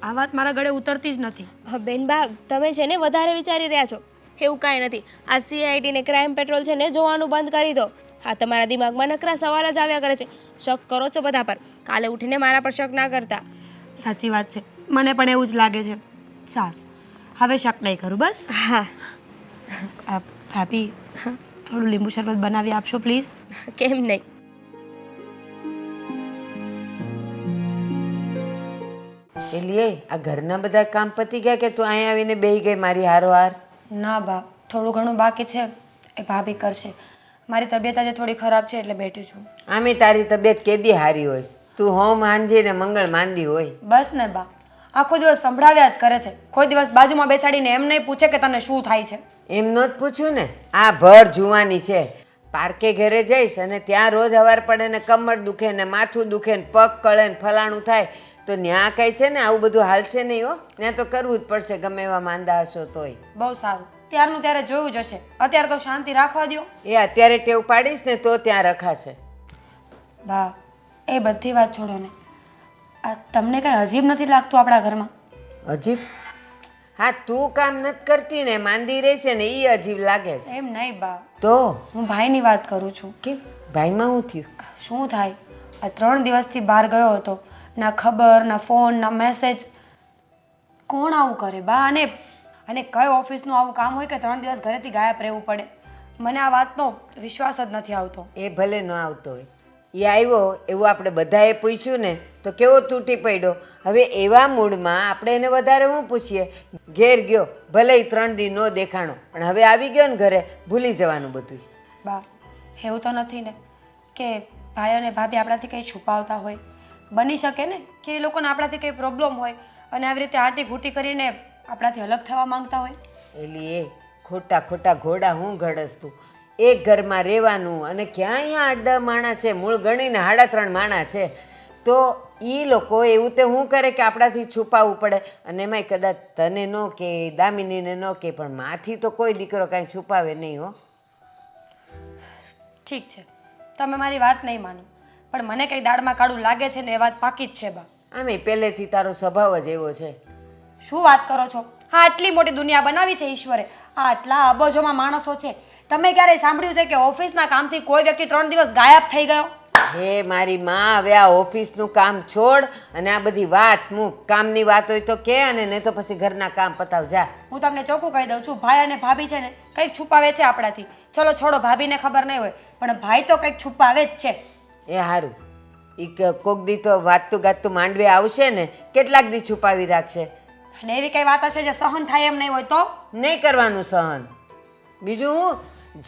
આ વાત મારા ગળે ઉતરતી જ નથી. હા બેનબા, તમે છે ને વધારે વિચારી રહ્યા છો. એવું કાંઈ નથી. આ CID ને ક્રાઇમ પેટ્રોલ છે ને જોવાનું બંધ કરી દો. હા, તમારા દિમાગમાં નકરા સવાલ જ આવ્યા કરે છે. શક કરો છો બધા પર. કાલે ઉઠીને મારા પર શક ના કરતા. સાચી વાત છે, મને પણ એવું જ લાગે છે. સારું, હવે શક નહીં કરું બસ. હા ભાભી, થોડું લીંબુ શરબત બનાવી આપશો પ્લીઝ? કેમ નહીં. એલીએ આ ઘરના બધા કામ પતી ગયા કે તું અહીંયા આવીને બેહી ગઈ મારી હારોહાર? ના બા, થોડું ઘણું બાકી છે, એ ભાભી કરશે. મારી તબિયત આજે થોડી ખરાબ છે એટલે બેઠી છું. આમે તારી તબિયત કેદી હારી હોય? તું હોમ હાંજે ને મંગળ માંદી હોય. બસ ને બા, આખો દિવસ સંભળાવ્યા જ કરે છે. કોઈ દિવસ બાજુમાં બેસાડીને એમ નહીં પૂછે કે તને શું થાય છે. એમનો જ પૂછ્યું ને. આ ભર જુવાની છે, પાર્કે ઘરે જઈશ અને ત્યાં રોજ હવાર પડે ને કમર દુખે ને માથું દુખે ને પગ કળે ને ફલાણું થાય તો ન્યા કઈ છે ને આવું બધું હાલશે નહીં હો. ત્યાં તો કરવું જ પડશે ગમે એવા માંદા હશો તોય. બહુ સારું, ત્યારનું ત્યારે જોયું જ હશે. અત્યારે તો શાંતિ રાખવા દો. એ અત્યારે ટેવ પાડીશ ને તો ત્યાં રખાશે. બા, એ બધી વાત છોડો ને. આ તમને કાંઈ અજીબ નથી લાગતું આપણા ઘરમાં? અજીબ? હા, તું કામ નથી કરતી ને માંદી રહી છે ને એ અજીબ લાગે છે. એમ નહીં બા, તો હું ભાઈની વાત કરું છું. કેમ ભાઈમાં શું થયું? શું થાય, આ 3 દિવસથી બહાર ગયો હતો, ના ખબર, ના ફોન, ના મેસેજ. કોણ આવું કરે બા? અને કઈ ઓફિસનું આવું કામ હોય કે 3 દિવસ ઘરેથી ગાયબ રહેવું પડે? મને આ વાતનો વિશ્વાસ જ નથી આવતો. એ ભલે ન આવતો હોય એ આવ્યો એવું આપણે બધાએ પૂછ્યું ને તો કેવો તૂટી પડ્યો. હવે એવા મૂડમાં આપણે એને વધારે શું પૂછીએ? ઘેર ગયો, ભલે 3 દી ન દેખાણો, પણ હવે આવી ગયો ને ઘરે, ભૂલી જવાનું બધું. બા એવું તો નથી ને કે ભાઈ અને ભાભી આપણાથી કંઈ છુપાવતા હોય. બની શકે ને કે એ લોકોને આપણાથી કંઈ પ્રોબ્લેમ હોય અને આવી રીતે આંટી ઘૂંટી કરીને આપણાથી અલગ થવા માંગતા હોય. એલી એ ખોટા ખોટા ઘોડા હું ઘડસ તું? એક ઘરમાં રહેવાનું અને ક્યાં અહીંયા 8-10 માણસ છે, મૂળ ગણીને 3.5 માણસ છે, તો એ લોકો એવું તે શું કરે કે આપણાથી છુપાવવું પડે? અને એમાંય કદાચ તને ન કે દામિનીને ન કે, પણ માથી તો કોઈ દીકરો કાંઈ છુપાવે નહીં હો. ઠીક છે, તમે મારી વાત નહીં માનો, પણ મને કંઈ દાળમાં કાળું લાગે છે ને એ વાત પાકી જ છે બા. આમે પહેલેથી તારો સ્વભાવ જ એવો છે. શું વાત કરો છો? હા, આટલી મોટી દુનિયા બનાવી છે ઈશ્વરે, આ આટલા અબજોમાં માણસો છે. તમે ક્યારેય સાંભળ્યું છે કે ઓફિસના કામથી કોઈ વ્યક્તિ 3 દિવસ ગાયબ થઈ ગયો? હે મારી માં, હવે આ ઓફિસનું કામ છોડ અને આ બધી વાત મૂક. કામની વાત હોય તો કે, અને નહીં તો પછી ઘરના કામ પતાવ જા. હું તમને ચોખ્ખું કહી દઉં છું, ભાઈ અને ભાભી છે ને કંઈક છુપાવે છે આપણાથી. ચલો છોડો, ભાભીને ખબર નહીં હોય, પણ ભાઈ તો કંઈક છુપાવે જ છે. એ સારું, એ કોક દી તો વાતતું ગાતું માંડવે આવશે ને, કેટલાક દી છુપાવી રાખશે. અને એવી કઈ વાત હશે જે સહન થાય એમ નહીં હોય તો? નહીં કરવાનું સહન. બીજું હું,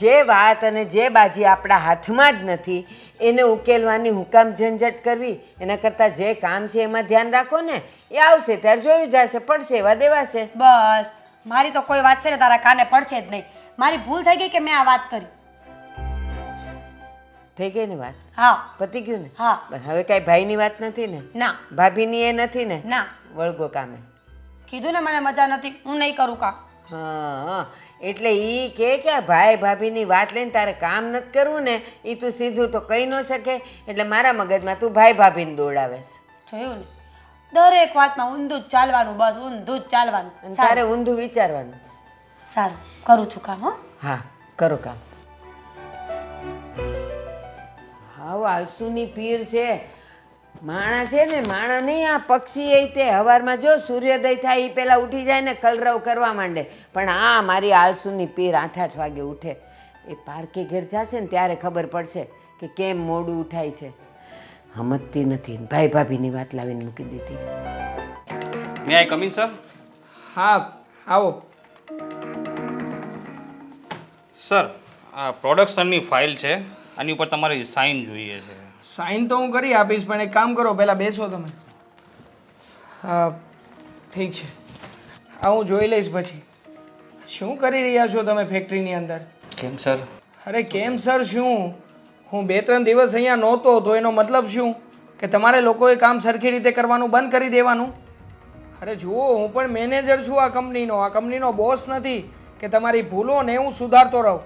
જે વાત અને જે બાજી આપણા હાથમાં જ નથી એને ઉકેલવાની હુકામ ઝંઝટ કરવી? એના કરતાં જે કામ છે એમાં ધ્યાન રાખો ને. એ આવશે ત્યારે જોયું જશે, પડશે એવા દેવાશે. બસ, મારી તો કોઈ વાત છે ને તારા કાને પડશે જ નહીં. મારી ભૂલ થઈ ગઈ કે મેં આ વાત કરી. થઈ ગઈ ને વાત? હા. પતી ગયું ને? હા. બસ હવે કાંઈ ભાઈની વાત નથી ને? ના. ભાભીની એ નથી ને? ના. વળગો કામે. કીધું ને મને મજા નથી, હું નહીં કરું કામ. હા, એટલે ઈ કે ભાઈ ભાભીની વાત લઈને તારે કામ નથી કરવું ને, એ તું સીધું તો કહી ન શકે. એટલે મારા મગજમાં તું ભાઈ ભાભીને દોડાવેશ. જોયું ને, દરેક વાતમાં ઊંધું જ ચાલવાનું, બસ ઊંધું જ ચાલવાનું. અને તારે ઊંધું વિચારવાનું. સારું, કરું છું કામ. હો. હા, કરો કામ. હાવ આળસુની પીર છે માણા છે ને. માણા નહીં, આ પક્ષી એ તે હવારમાં જો સૂર્યોદય થાય એ પહેલાં ઉઠી જાય ને કલરવ કરવા માંડે, પણ આ મારી આળસુની પીર 8-8 વાગે ઉઠે. એ પાર્કે ઘેર જશે ને ત્યારે ખબર પડશે કે કેમ મોડું ઉઠાય છે. સમજતી નથી, ભાઈ ભાભીની વાત લાવીને મૂકી દીધી. મે આઈ કમ ઇન સર? હા, આવો. સર, આ પ્રોડક્શનની ફાઇલ છે, આની ઉપર તમારી સાઇન જોઈએ છે. સાઈન તો હું કરી આપીશ, પણ એક કામ કરો, પહેલાં બેસો તમે. હા, ઠીક છે, આ હું જોઈ લઈશ પછી. શું કરી રહ્યા છો તમે ફેક્ટરીની અંદર? કેમ સર? અરે કેમ સર શું? હું 2-3 દિવસ અહીંયા નહોતો તો એનો મતલબ શું કે તમારે લોકોએ કામ સરખી રીતે કરવાનું બંધ કરી દેવાનું? અરે જુઓ, હું પણ મેનેજર છું આ કંપનીનો બોસ નથી કે તમારી ભૂલોને હું સુધારતો રહું.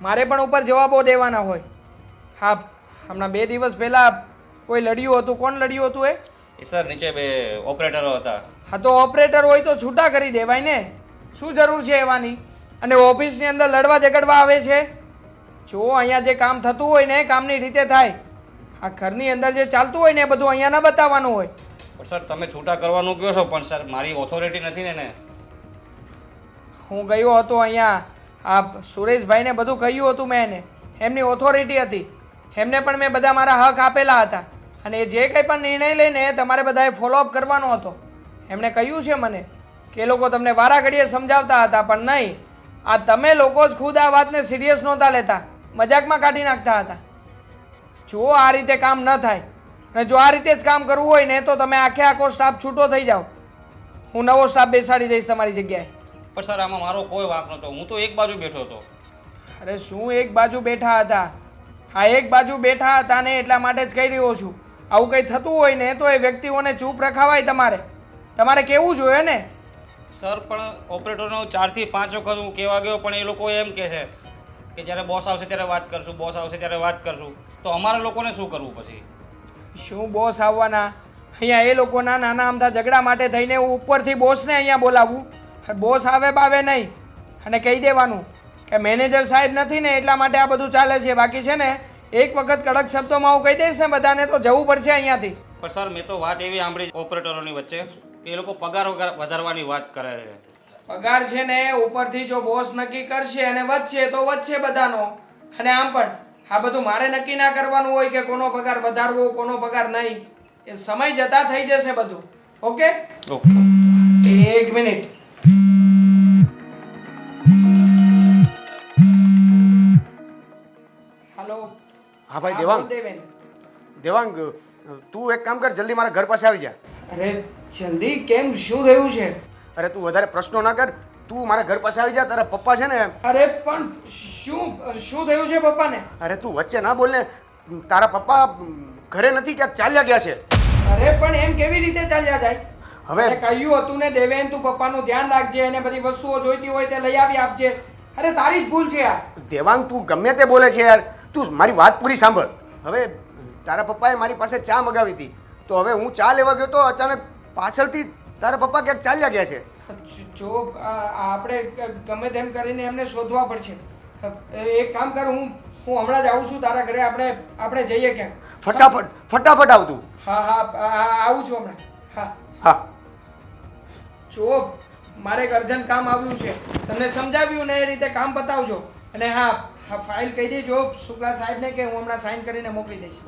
મારે પણ ઉપર જવાબો દેવાના હોય. હા, હમણાં 2 દિવસ પહેલાં કોઈ લડ્યું હતું. કોણ લડ્યું હતું એ? એ સર નીચે 2 ઓપરેટરો હતા. હા, તો ઓપરેટર હોય તો છૂટા કરી દેવાય ને, શું જરૂર છે એવાની? અને ઓફિસની અંદર લડવા ઝઘડવા આવે છે? જો અહીંયા જે કામ થતું હોય ને એ કામની રીતે થાય. આ ઘરની અંદર જે ચાલતું હોય ને એ બધું અહીંયા ના બતાવવાનું હોય. પણ સર તમે છૂટા કરવાનું કહો છો, પણ સર મારી ઓથોરિટી નથી ને. હું ગયો હતો અહીંયા, આ સુરેશભાઈને બધું કહ્યું હતું મેં એને, એમની ઓથોરિટી હતી, એમને પણ મેં બધા મારા હક આપેલા હતા. અને એ જે કંઈ પણ નિર્ણય લઈને તમારે બધાએ ફોલોઅપ કરવાનો હતો. એમણે કહ્યું છે મને કે એ લોકો તમને વારા ઘડીએ સમજાવતા હતા, પણ નહીં, આ તમે લોકો જ ખુદ આ વાતને સિરિયસ નહોતા લેતા, મજાકમાં કાઢી નાખતા હતા. જો આ રીતે કામ ન થાય, અને જો આ રીતે જ કામ કરવું હોય ને તો તમે આખો સ્ટાફ છૂટો થઈ જાઓ. હું નવો સ્ટાફ બેસાડી દઈશ તમારી જગ્યાએ. પણ સર આમાં મારો કોઈ વાંક નહોતો, હું તો એક બાજુ બેઠો હતો. અરે શું એક બાજુ બેઠા હતા? હા, એક બાજુ બેઠા હતા ને એટલા માટે જ કહી રહ્યો છું. આવું કંઈ થતું હોય ને તો એ વ્યક્તિઓને ચૂપ રખાવાય. તમારે કહેવું જોઈએ ને. સર પણ ઓપરેટરનો 4 થી 5 વખત હું કહેવા ગયો, પણ એ લોકો એમ કહે છે કે જ્યારે બોસ આવશે ત્યારે વાત કરશું, બોસ આવશે ત્યારે વાત કરશું. તો અમારા લોકોને શું કરવું પછી? શું બોસ આવવાના? અહીંયા એ લોકોના નાના અમથા ઝઘડા માટે થઈને હું ઉપરથી બોસને અહીંયા બોલાવું? બોસ આવે બાવે નહીં, અને કહી દેવાનું કે મેનેજર સાહેબ નથી ને એટલા માટે આ બધું ચાલે છે. બાકી છે ને એક વખત કડક શબ્દોમાં હું કહી દઈશ ને બધાને તો જવું પડશે અહીંયાથી. પણ સર મેં તો વાત એવી સાંભળી ઓપરેટરોની વચ્ચે કે એ લોકો પગાર વધારવાની વાત કરે છે. પગાર છે ને ઉપરથી જો બોસ નક્કી કરશે અને વધશે તો વધશે બધાનો. અને આમ પણ આ બધું મારે નક્કી ના કરવાનું હોય કે કોનો પગાર વધારવો કોનો પગાર નહીં. એ સમય જતા થઈ જશે બધું. ઓકે? ઓકે. એક મિનિટ. હેલો. હા ભાઈ હા, દેવાંગ. બોલ દેવેન. દેવાંગ, તું એક કામ કર, જલ્દી મારા ઘર પાસે આવી જા. અરે જલ્દી કેમ? શું થયું છે? અરે તું વધારે પ્રશ્નો ના કર, તું મારા ઘર પાસે આવી જા. તારા પપ્પા છે ને, અરે પણ શું થયું છે પપ્પાને? અરે તું વચ્ચે ના બોલ ને. તારા પપ્પા ઘરે નથી, ક્યાંક ચાલ્યા ગયા છે. અરે પણ એમ કેવી રીતે ચાલ્યા જાય? હવે- હવે કહ્યું હતું ને દેવેન, તું પપ્પાનું ધ્યાન રાખજે અને બધી વસ્તુઓ જોઈતી હોય તે લઈ આવી આપજે. અરે તારી જ ભૂલ છે આ. દેવાંગ, તું ગમે તે બોલે છે યાર. તું મારી વાત પૂરી સાંભળ. હવે તારા પપ્પાએ મારી પાસે ચા મગાવી હતી, તો હવે હું ચા લેવા ગયો તો અચાનક પાછળથી તારા પપ્પા ક્યાંક ચાલ્યા ગયા છે. જો આપણે ગમે તેમ કરીને એમને શોધવા પડશે. એક કામ કર, હું હમણાં જ આવું છું તારા ઘરે. આપણે જઈએ ક્યાંક. ફટાફટ આવતું. હા આવું છું હમણાં. હા હા. જો મારે એક અર્જન્ટ કામ આવ્યું છે, તમને સમજાવ્યું ને એ રીતે કામ પતાવજો. અને હા ફાઇલ કહી દેજો શુક્લા સાહેબને કે હું હમણાં સાઇન કરીને મોકલી દઈશ.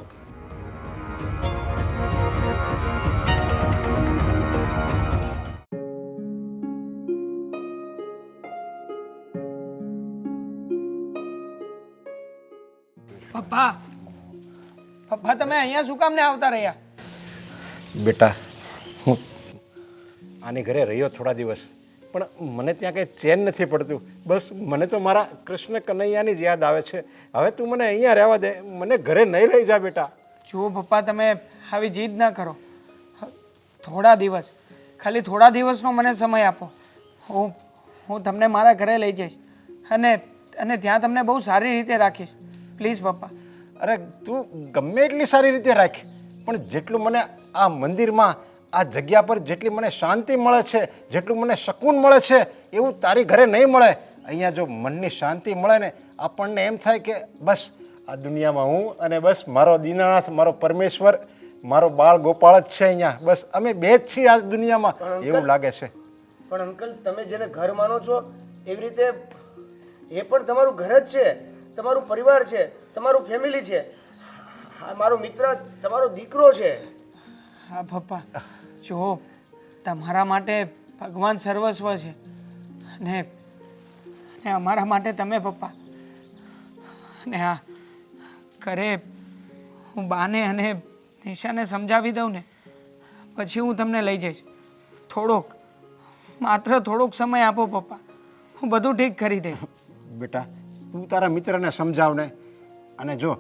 પપ્પા તમે અહીંયા શું કામ ને આવતા રહ્યા? બેટા, હું આની ઘરે રહ્યો થોડા દિવસ, પણ મને ત્યાં કંઈ ચેન નથી પડતું. બસ મને તો મારા કૃષ્ણ કનૈયાની જ યાદ આવે છે. હવે તું મને અહીંયા રહેવા દે, મને ઘરે નહીં લઈ જા બેટા. જુઓ પપ્પા, તમે આવી જીદ ના કરો. થોડા દિવસ, ખાલી થોડા દિવસનો મને સમય આપો. હું તમને મારા ઘરે લઈ જઈશ અને ત્યાં તમને બહુ સારી રીતે રાખીશ. પ્લીઝ પપ્પા. અરે તું ગમે એટલી સારી રીતે રાખ, પણ જેટલું મને આ મંદિરમાં આ જગ્યા પર જેટલી મને શાંતિ મળે છે, જેટલું મને શકૂન મળે છે, એવું તારી ઘરે નહીં મળે. અહીંયા જો મનની શાંતિ મળે ને, આપણને એમ થાય કે બસ આ દુનિયામાં હું અને બસ મારો દીનાનાથ, મારો પરમેશ્વર, મારો બાળ ગોપાળ જ છે અહીંયા. બસ અમે બે જ છીએ આ દુનિયામાં, એવું લાગે છે. પણ અંકલ, તમે જેને ઘર માનો છો એવી રીતે એ પણ તમારું ઘર જ છે, તમારું પરિવાર છે, તમારું ફેમિલી છે. આ મારો મિત્ર, તમારો દીકરો છે. હા પપ્પા, જો તમારા માટે ભગવાન સર્વસ્વ છે ને અમારા માટે તમે પપ્પા. અને હા, ઘરે હું બાને અને નિશાને સમજાવી દઉં ને પછી હું તમને લઈ જઈશ. માત્ર થોડોક સમય આપો પપ્પા, હું બધું ઠીક કરી દઈશ. બેટા, તું તારા મિત્રને સમજાવ ને. અને જો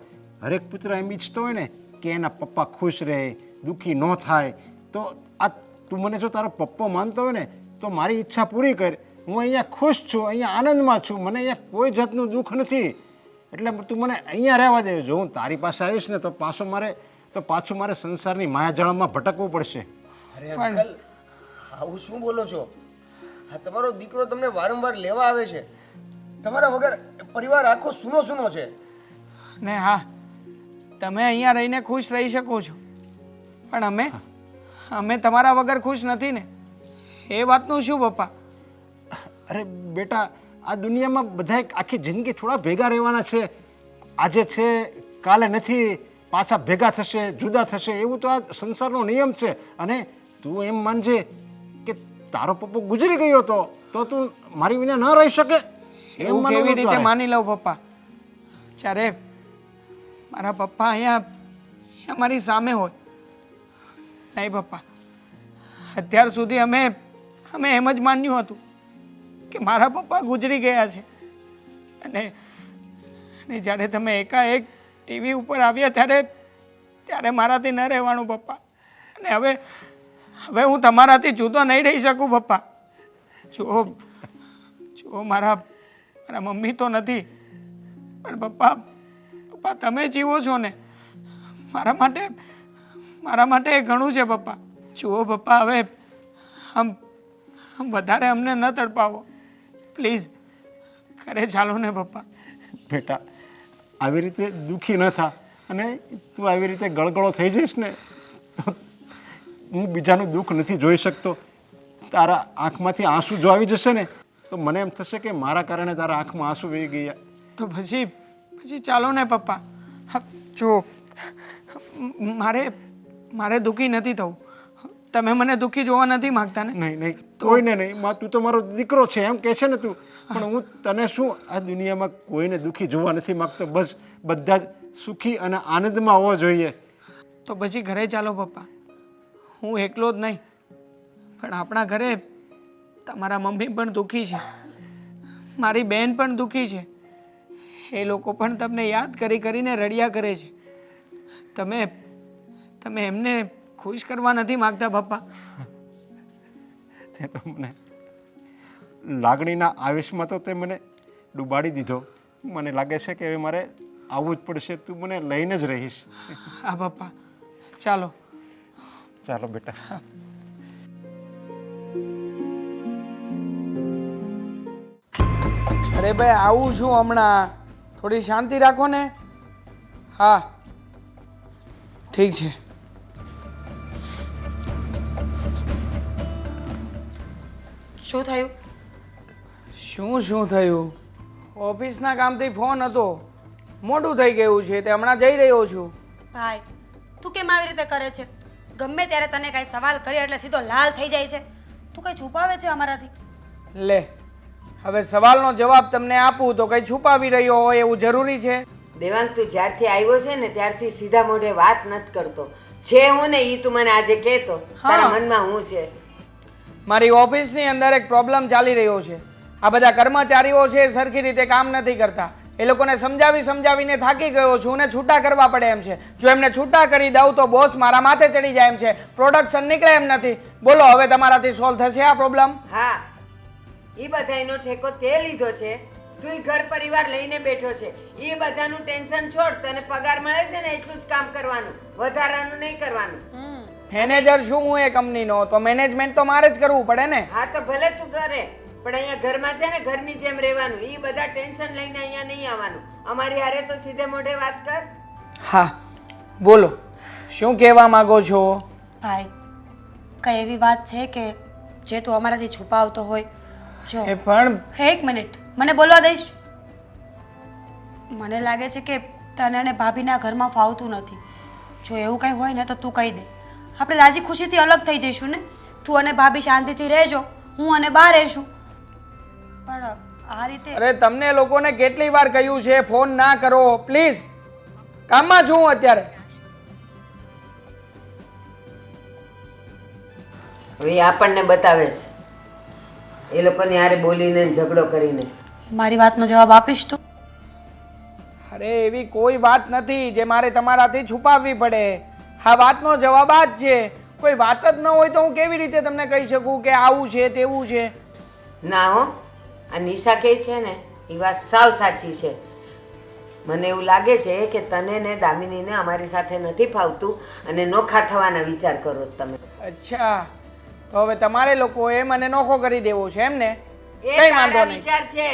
હરેક પુત્ર એમ ઈચ્છતો હોય ને કે એના પપ્પા ખુશ રહે, દુઃખી ન થાય, તો આ તું મને જો તારો પપ્પો માનતો હોય ને તો મારી ઈચ્છા પૂરી કર. હું અહીંયા ખુશ છું, અહીંયા આનંદમાં છું, મને અહીંયા કોઈ જાતનું દુઃખ નથી. એટલે તું મને અહીંયા રહેવા દે. જો હું તારી પાસે આવીશ ને તો પાછું મારે સંસારની માયાજાળમાં ભટકવું પડશે. અરે અંકલ, આવું શું બોલો છો? આ તમારો દીકરો તમને વારંવાર લેવા આવે છે. તમારા વગર પરિવાર આખો સૂનો છે. ને હા, તમે અહીંયા રહીને ખુશ રહી શકો છો, પણ અમે તમારા વગર ખુશ નથી ને. એ વાતનું શું પપ્પા? અરે બેટા, આ દુનિયામાં બધા આખી જિંદગી થોડા ભેગા રહેવાના છે. આજે છે, કાલે નથી, પાછા ભેગા થશે, જુદા થશે, એવું તો આ સંસારનો નિયમ છે. અને તું એમ માનજે કે તારો પપ્પો ગુજરી ગયો હતો તો તું મારી વિના ન રહી શકે. એવું કેવી રીતે માની લઉં પપ્પા, જ્યારે મારા પપ્પા અહીંયા મારી સામે હોય? નહીં પપ્પા, અત્યાર સુધી અમે એમ જ માન્યું હતું કે મારા પપ્પા ગુજરી ગયા છે. અને જ્યારે તમે એકાએક ટીવી ઉપર આવ્યા ત્યારે મારાથી ન રહેવાનું પપ્પા. અને હવે હું તમારાથી જુદો નહીં રહી શકું પપ્પા. જો મારા મમ્મી તો નથી, પણ પપ્પા તમે જીવો છો ને, મારા માટે એ ઘણું છે પપ્પા. જુઓ પપ્પા, હવે આમ વધારે અમને ન તડપાવો પ્લીઝ. ઘરે ચાલો ને પપ્પા. બેટા, આવી રીતે દુઃખી ન થા. અને તું આવી રીતે ગળગળો થઈ જઈશ ને તો હું બીજાનું દુઃખ નથી જોઈ શકતો. તારા આંખમાંથી આંસુ જો આવી જશે ને તો મને એમ થશે કે મારા કારણે તારા આંખમાં આંસુ વહી ગયા. તો પછી ચાલો ને પપ્પા. હા, જો મારે મારે દુઃખી નથી થવું. તમે મને દુઃખી જોવા નથી માંગતા ને? નહીં નહીં કોઈને નહીં માં, તું તો મારો દીકરો છે એમ કહે છે ને તું, પણ હું તને શું આ દુનિયામાં કોઈને દુઃખી જોવા નથી માગતો. બસ બધા જ સુખી અને આનંદમાં હોવા જોઈએ. તો પછી ઘરે ચાલો પપ્પા. હું એકલો જ નહીં, પણ આપણા ઘરે તમારા મમ્મી પણ દુઃખી છે, મારી બહેન પણ દુઃખી છે. એ લોકો પણ તમને યાદ કરી કરીને રડ્યા કરે છે. તમે એમને ખુશ કરવા નથી માગતા પપ્પા? તે તો મને લાગણીના આવેશમાં તો તે મને ડૂબાડી દીધો. મને લાગે છે કે હવે મારે આવવું જ પડશે. તું મને લઈને જ રહીશ. હા પપ્પા, ચાલો. ચાલો બેટા. અરે ભાઈ આવું છું હમણાં, થોડી શાંતિ રાખો ને. હા ઠીક છે. શું થયું? શું થયું? ઓફિસના કામથી ફોન હતો, મોડું થઈ ગયું છે, તે હમણાં જઈ રહ્યો છું. ભાઈ તું કેમ આવી રીતે કરે છે? ગમે ત્યારે તને કાંઈ સવાલ કરે એટલે સીધો લાલ થઈ જાય છે. તું કંઈ છુપાવે છે અમારાથી? લે, હવે સવાલનો જવાબ તમને આપું તો કંઈ છુપાવી રહ્યો હોય એવું જરૂરી છે? દેવાંગ, તું જ્યારથી આવ્યો છે ને ત્યારથી સીધા મોઢે વાત નથી કરતો. છે હું ને એ તું મને આજે કહેતો. તારા મનમાં હું છે? મારી ઓફિસની અંદર એક પ્રોબ્લેમ ચાલી રહ્યો છે. આ બધા કર્મચારીઓ છે સરખી રીતે કામ નથી કરતા. એ લોકોને સમજાવીને થાકી ગયો છું ને છૂટા કરવા પડે એમ છે. જો એમને છૂટા કરી દઉં તો બોસ મારા માથે ચડી જાય એમ છે. પ્રોડક્શન નીકળે એમ નથી. બોલો હવે તમારાથી સોલ્વ થશે આ પ્રોબ્લેમ? હા, એ બધાનો ઠેકો તે લીધો છે. તું ઘર પરિવાર લઈને બેઠો છે. એ બધાનું ટેન્શન છોડ. તને પગાર મળે છે ને એટલું જ કામ કરવાનું, વધારાનું નહીં કરવાનું. મેનેજર છું હું એ કંપનીનો, તો મેનેજમેન્ટ તો મારે જ કરવું પડે ને. હા તો ભલે તું કરે, પણ અહીંયા ઘરમાં છે ને ઘરની જેમ રહેવાનું. એ બધા ટેન્શન લઈને અહીંયા નહીં આવવાનું. અમારી હારે તો સીધે મોઢે વાત કર. હા બોલો, શું કહેવા માંગો છો? ભાઈ કઈ એવી વાત છે કે જે તું અમારાથી છુપાવતો હોય? જો એ પણ એક મિનિટ મને બોલવા દઈશ? મને લાગે છે કે તને અને ભાભીના ઘરમાં ફાવતું નથી. જો એવું કંઈ હોય ને તો તું કહી દે. આપણે રાજી ખુશીથી અલગ થઈ જઈશું ને. તું અને ભાભી શાંતિથી રહેજો, હું અને બા રહીશું. પણ આ રીતે અરે તમને લોકોને કેટલી વાર કહ્યું છે ફોન ના કરો પ્લીઝ. કામમાં છું હું અત્યારે. હવે એ આપણને બતાવે છે, એ લોકોની હારે બોલીને ઝઘડો કરીને. મારી વાતનો જવાબ આપીશ તું? અરે એવી કોઈ વાત નથી જે મારે તમારાથી છુપાવવી પડે. આ વાતનો જવાબ આ જ છે. કોઈ વાત જ ન હોય તો હું કેવી રીતે તમને કહી શકું કે આવું છે તેવું છે? ના હો, આ નિશા કહે છે ને એ વાત સાવ સાચી છે. મને એવું લાગે છે કે તને ને દામિનીને અમારી સાથે નથી ફાવતું અને નોખા થવાના વિચાર કરો છો તમે. અચ્છા, તો હવે તમારે લોકોએ મને નોખો કરી દેવો છે એમ ને? એ કઈ વાંધો તારા નહીં, વિચાર છે.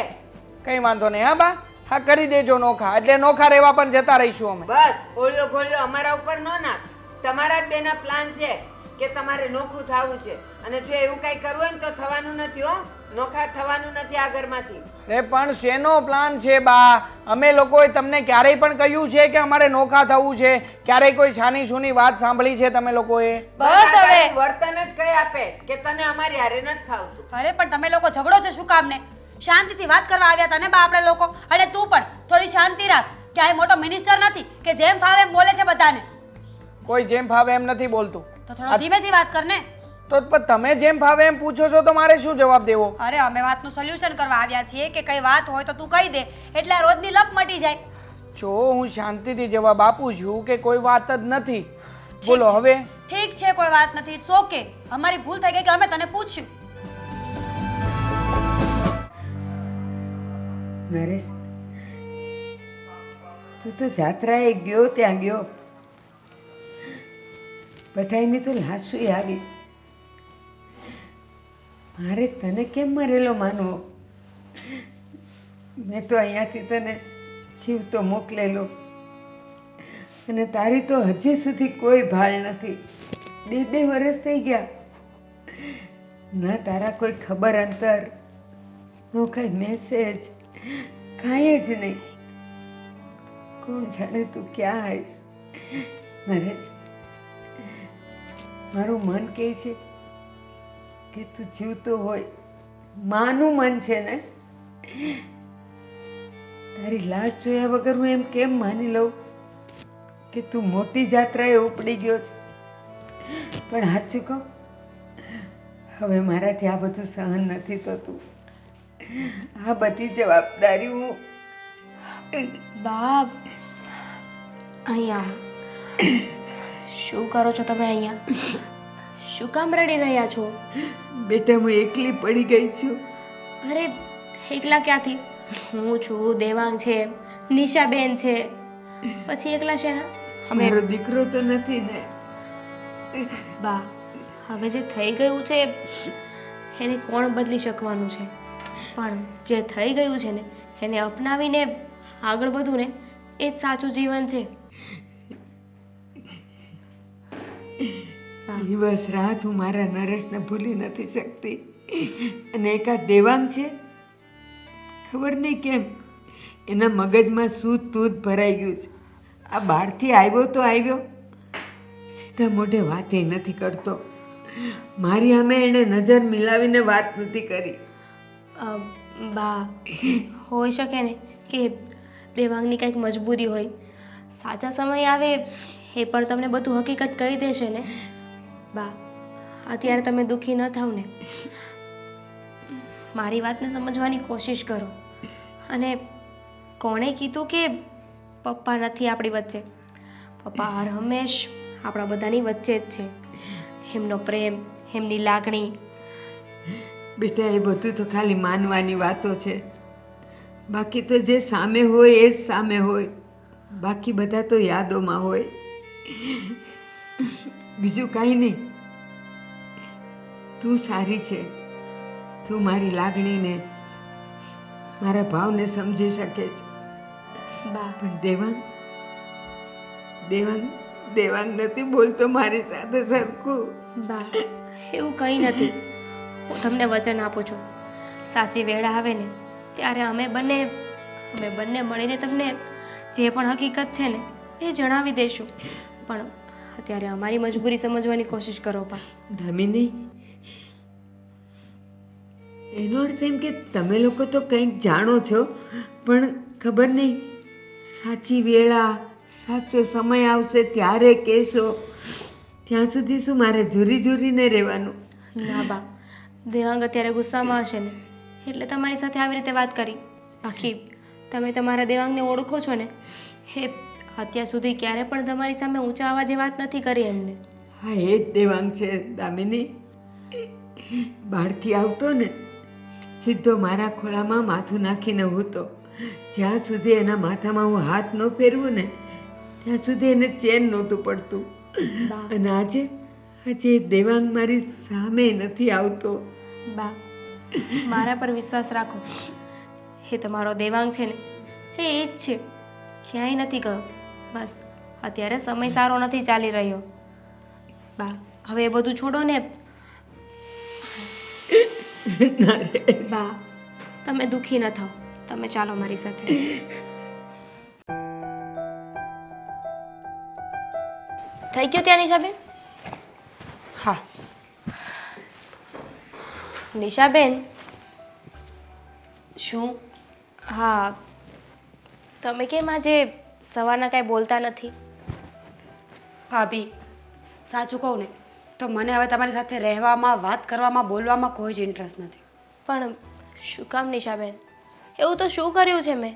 કઈ વાંધો નહીં. હા બા, હા કરી દેજો નોખા. એટલે નોખા રહેવા પણ જતા રહીશું અમે. બસ ગોળ્યો ગોળ્યો અમારા ઉપર ન નાખ. તમારા જ બેના પ્લાન છે કે તમારે નોખું થવું છે, અને જો એવું કઈ કરવું હોય ને તો થવાનું નથી હો. નોખા થવાનું નથી આ ઘરમાંથી. અરે પણ શેનો પ્લાન છે બા? અમે લોકોએ તમને ક્યારેય પણ કહ્યું છે કે અમારે નોખા થવું છે? ક્યારેય કોઈ છાની છૂની વાત સાંભળી છે તમે લોકોએ? બસ આ હવે. તારું વર્તન જ કઈ આપે કે તને અમારી હારે નથી ફાવતું. અરે પણ તમે લોકો ઝઘડો છે શું કામ ને? શાંતિથી વાત કરવા આવ્યા હતા ને બા આપણે લોકો. અને તું પણ થોડી શાંતિ રાખ. ક્યાંય મોટો મિનિસ્ટર નથી કે જેમ ફાવે એમ બોલે છે બધાને. કોઈ જેમ ફાવે એમ નથી બોલતું. તો થોડો ધીમેથી વાત કર ને. તો પણ તમે જેમ ફાવે એમ પૂછો છો તો મારે શું જવાબ દેવો? અરે અમે વાતનું સોલ્યુશન કરવા આવ્યા છીએ કે કઈ વાત હોય તો તું કહી દે એટલે આ રોજની લપ મટી જાય. જો હું શાંતિથી જવાબ આપું છું કે કોઈ વાત જ નથી. બોલો હવે. ઠીક છે, કોઈ વાત નથી. It's okay. અમારી ભૂલ થઈ ગઈ કે અમે તને પૂછ્યું. નરેશ, તું તો જાત્રાએ ગયો ત્યાં ગયો, બધાની તો લાશુઈ આવી. મારે તને કેમ મરેલો માનવો? મેં તો અહીંયાથી તને જીવતો મોકલેલો, અને તારી તો હજી સુધી કોઈ ભાળ નથી. 2 વર્ષ થઈ ગયા, ના તારા કોઈ ખબર અંતર, નો કાંઈ મેસેજ, કાંઈ જ નહીં. કોણ જાણે તું ક્યાં આવીશ. નરેશ, મારું મન કહે છે કે તું જીવતો હોય. માનું મન છે ને. તારી લાશ જોયા વગર હું એમ કેમ માની લઉં કે તું મોટી જાત્રાએ ઉપડી ગયો છે. પણ સાચું કહું, હવે મારાથી આ બધું સહન નથી થતું. આ બધી જવાબદારી હું બાપ, અહીંયા શું કરો છો તમે અહીંયા? શું કામ રડી રહ્યા છો? બેટા, હું એકલી પડી ગઈ છું. અરે એકલા ક્યાંથી? હું છું, દેવાંગ છે, નિશાબેન છે, પછી એકલા છે ને અમે. મારો દીકરો તો નથી ને. બા, હવે જે થઈ ગયું છે એને કોણ બદલી શકવાનું છે? પણ જે થઈ ગયું છે ને એને અપનાવીને આગળ વધવું ને એ જ સાચું જીવન છે. દિવસ રાત હું મારા નરેશને ભૂલી નથી શકતી. અને એકાદ દેવાંગ છે, ખબર નહીં કેમ એના મગજમાં સૂત તૂત ભરાઈ ગયું છે. આ બહારથી આવ્યો તો આવ્યો, સીધા મોઢે વાતે નથી કરતો. મારી સામે એણે નજર મિલાવીને વાત નથી કરી. બા, હોઈ શકે ને કે દેવાંગની કંઈક મજબૂરી હોય. સાચા સમય આવે એ પણ તમને બધું હકીકત કહી દેશે ને. બા, અત્યારે તમે દુઃખી ન થાવ ને. મારી વાતને સમજવાની કોશિશ કરો. અને કોણે કીધું કે પપ્પા નથી આપણી વચ્ચે? પપ્પા હર હંમેશ આપણા બધાની વચ્ચે જ છે. એમનો પ્રેમ, એમની લાગણી. બેટા, એ બધું તો ખાલી માનવાની વાતો છે. બાકી તો જે સામે હોય એ જ સામે હોય. બાકી બધા તો યાદોમાં હોય. બીજું કાંઈ નહીં. તું સારી છે. તું મારી લાગણીને, મારા ભાવને સમજી શકે છે. બા, પણ દેવાંગ દેવાંગ દેવાંગ નથી બોલતો મારી સાથે સરખું. બા, એવું કંઈ નથી. હું તમને વચન આપું છું, સાચી વેળ આવે ને ત્યારે અમે બંને મળીને તમને જે પણ હકીકત છે ને એ જણાવી દઈશું. પણ અત્યારે અમારી મજબૂરી સમજવાની કોશિશ કરો. બા, દામિની, એનો અર્થ એમ કે તમે લોકો તો કંઈક જાણો છો, પણ ખબર નહીં સાચી વેળા, સાચો સમય આવશે ત્યારે કહેશો. ત્યાં સુધી શું મારે ઝૂરીને રહેવાનું? ના બા, દેવાંગ અત્યારે ગુસ્સામાં હશે ને એટલે તમારી સાથે આવી રીતે વાત કરી. બાકી તમે તમારા દેવાંગને ઓળખો છો ને, એ અત્યાર સુધી ક્યારે પણ તમારી સામે ઊંચા અવાજે વાત નથી કરી એમને. હા, એ જ દેવાંગ છે દામિની. બહારથી આવતો ને સીધો મારા ખોળામાં માથું નાખીને હૂતો. જ્યાં સુધી એના માથામાં હું હાથ ન ફેરવું ને ત્યાં સુધી એને ચેન નહોતું પડતું. અને આજે દેવાંગ મારી સામે નથી આવતો. બા, મારા પર વિશ્વાસ રાખો. એ તમારો દેવાંગ છે ને એ જ છે, ક્યાંય નથી ગયો. બસ અત્યારે સમય સારો નથી ચાલી રહ્યો. બા, હવે એ બધું છોડો ને. બા, તમે દુઃખી ન થાઓ. તમે ચાલો મારી સાથે. થઈ ગયો ત્યાં નિશાબેન? હા. નિશાબેન, શું? હા, તમે કેમ આજે સવારના કાંઈ બોલતા નથી? ભાભી, સાચું કહું ને તો મને હવે તમારી સાથે રહેવામાં, વાત કરવામાં, બોલવામાં કોઈ જ ઇન્ટરેસ્ટ નથી. પણ શું કામ નિશાબેન? એવું તો શું કર્યું છે મેં?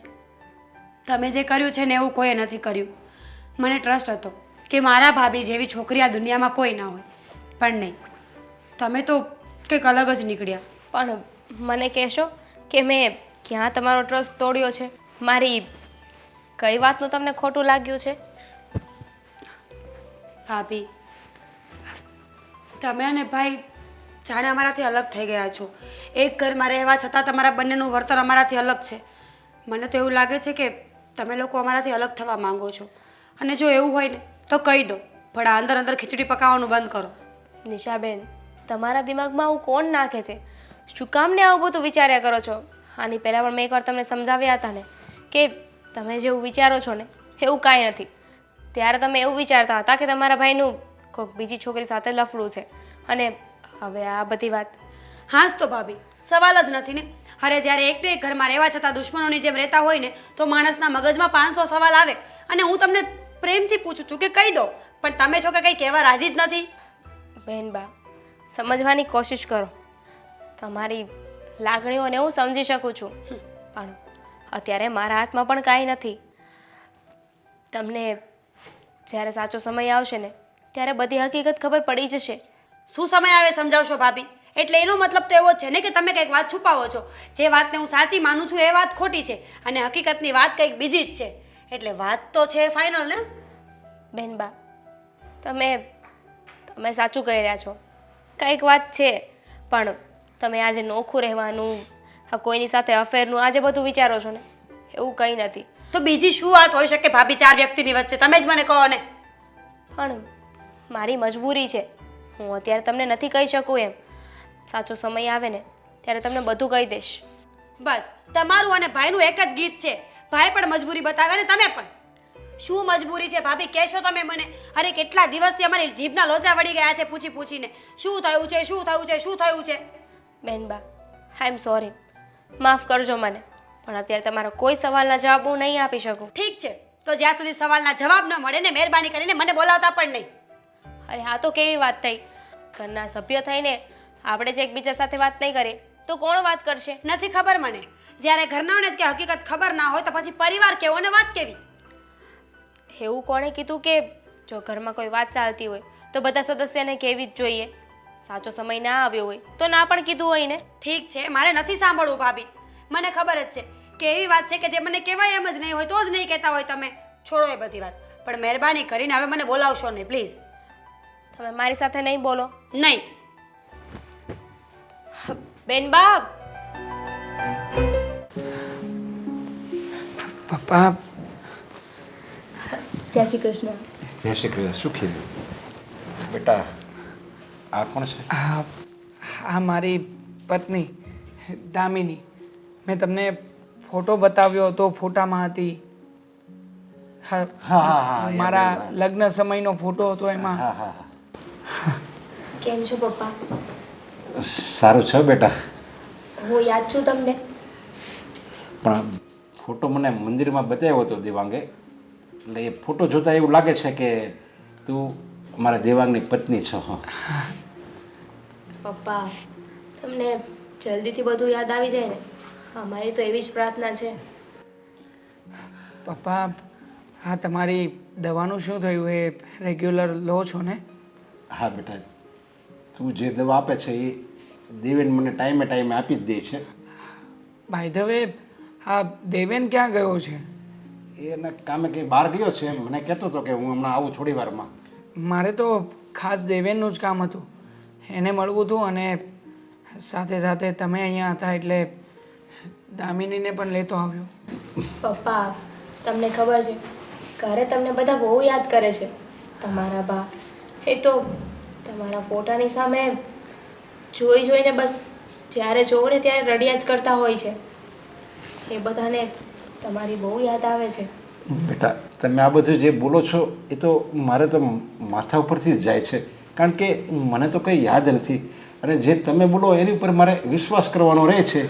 તમે જે કર્યું છે ને એવું કોઈએ નથી કર્યું. મને ટ્રસ્ટ હતો કે મારા ભાભી જેવી છોકરી આ દુનિયામાં કોઈ ના હોય, પણ નહીં, તમે તો કંઈક અલગ જ નીકળ્યા. પણ મને કહેશો કે મેં ક્યાં તમારો ટ્રસ્ટ તોડ્યો છે? મારી કઈ વાતનું તમને ખોટું લાગ્યું છે? ભાભી, તમે અને ભાઈ જાણે અમારાથી અલગ થઈ ગયા છો. એક ઘરમાં રહેવા છતાં તમારા બંનેનું વર્તન અમારાથી અલગ છે. મને તો એવું લાગે છે કે તમે લોકો અમારાથી અલગ થવા માંગો છો. અને જો એવું હોય ને તો કહી દો, પણ આ અંદર અંદર ખીચડી પકાવવાનું બંધ કરો. નિશાબેન, તમારા દિમાગમાં આવું કોણ નાખે છે? શું કામ ને આવું બધું વિચાર્યા કરો છો? આની પહેલાં પણ મેં એકવાર તમને સમજાવ્યા હતા ને કે તમે જેવું વિચારો છો ને એવું કાંઈ નથી. ત્યારે તમે એવું વિચારતા હતા કે તમારા ભાઈનું કોઈક બીજી છોકરી સાથે લફડું છે, અને હવે આ બધી વાત. હા જ તો ભાભી, સવાલ જ નથી ને. અરે જ્યારે એકને એક ઘરમાં રહેવા છતાં દુશ્મનોની જેમ રહેતા હોય ને, તો માણસના મગજમાં 500 સવાલ આવે. અને હું તમને પ્રેમથી પૂછું છું કે કહી દો, પણ તમે છો કે કંઈ કહેવા રાજી જ નથી. બહેનબા, સમજવાની કોશિશ કરો. તમારી લાગણીઓને હું સમજી શકું છું, પણ અત્યારે મારા હાથમાં પણ કાંઈ નથી. તમને જ્યારે સાચો સમય આવશે ને, ત્યારે બધી હકીકત ખબર પડી જશે. શું સમય આવે સમજાવશો ભાભી? એટલે એનો મતલબ તો એવો જ છે ને કે તમે કંઈક વાત છુપાવો છો. જે વાતને હું સાચી માનું છું એ વાત ખોટી છે, અને હકીકતની વાત કંઈક બીજી જ છે. એટલે વાત તો છે ફાઇનલ ને. બહેનબા, તમે સાચું કહી રહ્યા છો. કંઈક વાત છે, પણ તમે આજે નોખું રહેવાનું, કોઈની સાથે અફેરનું આજે બધું વિચારો છો ને, એવું કંઈ નથી. તો બીજી શું વાત હોઈ શકે ભાભી 4 વ્યક્તિની વચ્ચે? તમે જ મને કહો ને. પણ મારી મજબૂરી છે, હું અત્યારે તમને નથી કહી શકું એમ. સાચો સમય આવે ને ત્યારે તમને બધું કહી દઈશ. બસ તમારું અને ભાઈનું એક જ ગીત છે. ભાઈ પણ મજબૂરી બતાવે ને તમે પણ. શું મજબૂરી છે ભાભી, કહેશો તમે મને? અરે કેટલા દિવસથી અમારી જીભના લોચા વળી ગયા છે પૂછી પૂછીને. શું થયું છે, શું થયું છે, શું થયું છે? બહેનબા, આઈ એમ સોરી, માફ કરજો મને, પણ અત્યારે તમારા કોઈ સવાલના જવાબ હું નહીં આપી શકું. ઠીક છે, તો જ્યાં સુધી સવાલના જવાબ ન મળે ને, મહેરબાની કરીને મને બોલાવતા પણ નહીં. અરે હા તો કેવી વાત થઈ? ઘરના સભ્ય થઈને આપણે જ એકબીજા સાથે વાત નહીં કરીએ તો કોણ વાત કરશે? નથી ખબર મને. જ્યારે ઘરનાઓને જ કે હકીકત ખબર ના હોય તો પછી પરિવાર કેવો ને વાત કેવી? એવું કોણે કીધું કે જો ઘરમાં કોઈ વાત ચાલતી હોય તો બધા સદસ્યને કહેવી જ જોઈએ? સાચો સમય ના આવ્યો હોય તો ના પણ કીધું હોય ને. ઠીક છે, મારે નથી સાંભળવું ભાભી. મને ખબર જ છે કે એવી વાત છે કે જે મને કહેવાય એમ જ નહીં હોય તો જ નહીં કહેતા હોય તમે. છોડો એ બધી વાત, પણ મહેરબાની કરીને હવે મને બોલાવશો નહીં પ્લીઝ. તમે મારી સાથે નહીં બોલો. નહીં. બેનબા, પપ્પા, જય શ્રી કૃષ્ણ. જય શ્રી કૃષ્ણ. સુખી રહ્યો. બેટા, આ કોણ છે? આ મારી પત્ની દામિની. મેં તમને ફોટો બતાવ્યો હતો, ફોટામાં હતી. હા, હા, હા, મારા યાદ આવ્યું. લગ્ન સમયનો ફોટો હતો એમાં. હા, હા, હા. કેમ છો પપ્પા? સારું છે બેટા, હું યાદ છું તમને. પણ ફોટો મને મંદિરમાં બતાવ્યો હતો દેવાંગે, એટલે એ ફોટો જોતાં એવું લાગે છે કે તું મારા દેવાંગની પત્ની છો. પપ્પા, તમને જલ્દીથી બધું યાદ આવી જાય ને, અમારી તો એવી જ પ્રાર્થના છે. પપ્પા, હા તમારી દવાનું શું થયું? એ રેગ્યુલર લો છો ને? હા બેટા, તું જે દવા આપે છે એ દેવેન મને ટાઈમે ટાઈમે આપી જ દે છે. બાય ધ વે, હા દેવેન ક્યાં ગયો છે? એના કામે કંઈ બહાર ગયો છે, એમ મને કહેતો હતો કે હું હમણાં આવું થોડી વારમાં. મારે તો ખાસ દેવેનનું જ કામ હતું, એને મળવું હતું, અને સાથે સાથે તમે અહીંયા હતા એટલે દામિનીને પણ લેતો આવ્યો. પપ્પા, તમને ખબર છે ઘરે તમને બધા બહુ યાદ કરે છે. તમારા બા એ તો તમારા ફોટાની સામે જોઈ જોઈને બસ જ્યારે જોવો ને ત્યારે રડ્યા જ કરતા હોય છે. એ બધાને તમારી બહુ યાદ આવે છે. બેટા, તમે આ બધું જે બોલો છો એ તો મારે તો માથા ઉપરથી જ જાય છે, કારણ કે મને તો કંઈ યાદ નથી, અને જે તમે બોલો એની ઉપર મારે વિશ્વાસ કરવાનો રહે છે.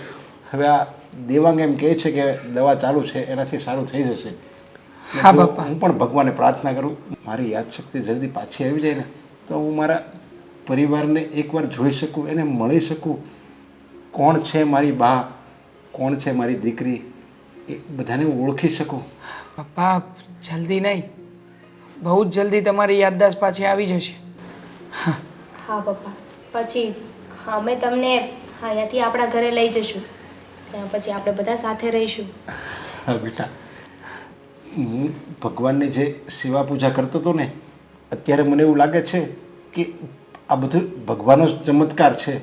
હવે આ દેવાંગ એમ કહે છે કે દવા ચાલુ છે, એનાથી સારું થઈ જશે. હા જો પપ્પા. હું પણ ભગવાનને પ્રાર્થના કરું મારી યાદશક્તિ જલ્દી પાછી આવી જાય ને, તો હું મારા પરિવારને એકવાર જોઈ શકું, એને મળી શકું. કોણ છે મારી બા, કોણ છે મારી દીકરી, એ બધાને હું ઓળખી શકું. પપ્પા, જલ્દી નહીં, બહુ જ જલ્દી તમારી યાદદાસ્ત પાછી આવી જશે. હા પપ્પા, પછી અમે તમને અહીંયાથી આપણા ઘરે લઈ જઈશું, ત્યાં પછી આપણે બધા સાથે રહીશું. હા બેટા, હું ભગવાનની જે સેવા પૂજા કરતો હતો ને, અત્યારે મને એવું લાગે છે કે આ બધું ભગવાનનો જ ચમત્કાર છે.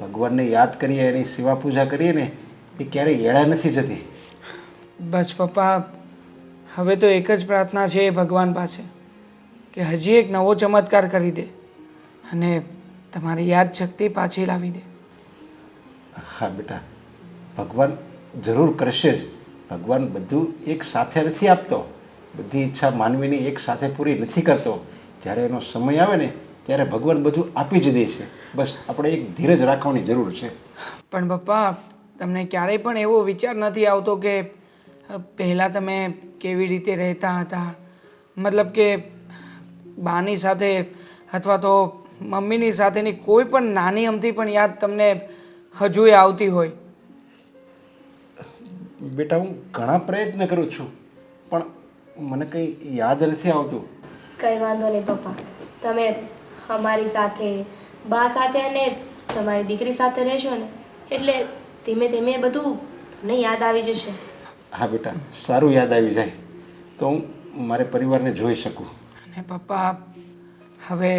ભગવાનને યાદ કરીએ, એની સેવા પૂજા કરીએ ને, એ ક્યારેય એળા નથી જતી. બસ પપ્પા, હવે તો એક જ પ્રાર્થના છે એ ભગવાન પાસે કે હજી એક નવો ચમત્કાર કરી દે અને તમારી યાદશક્તિ પાછી લાવી દે. હા બેટા, ભગવાન જરૂર કરશે જ. ભગવાન બધું એક સાથે નથી આપતો, બધી ઈચ્છા માનવીની એક સાથે પૂરી નથી કરતો. જ્યારે એનો સમય આવે ને ત્યારે ભગવાન બધું આપી જ દે છે. બસ આપણે એક ધીરજ રાખવાની જરૂર છે. પણ પપ્પા, તમને ક્યારેય પણ એવો વિચાર નથી આવતો કે પહેલાં તમે કેવી રીતે રહેતા હતા? મતલબ કે બાની સાથે અથવા તો મમ્મીની સાથેની કોઈ પણ નાની અમથી પણ યાદ તમને હજુય આવતી હોય? બેટા, હું ઘણા પ્રયત્ન કરું છું પણ મને કંઈ યાદ નથી આવતું. કંઈ વાંધો નહીં પપ્પા, તમે અમારી સાથે, બા સાથે અને તમારી દીકરી સાથે રહેશો ને એટલે ધીમે ધીમે બધું તમને યાદ આવી જશે. હા બેટા, સારું યાદ આવી જાય તો હું મારે પરિવારને જોઈ શકું. અને પપ્પા, હવે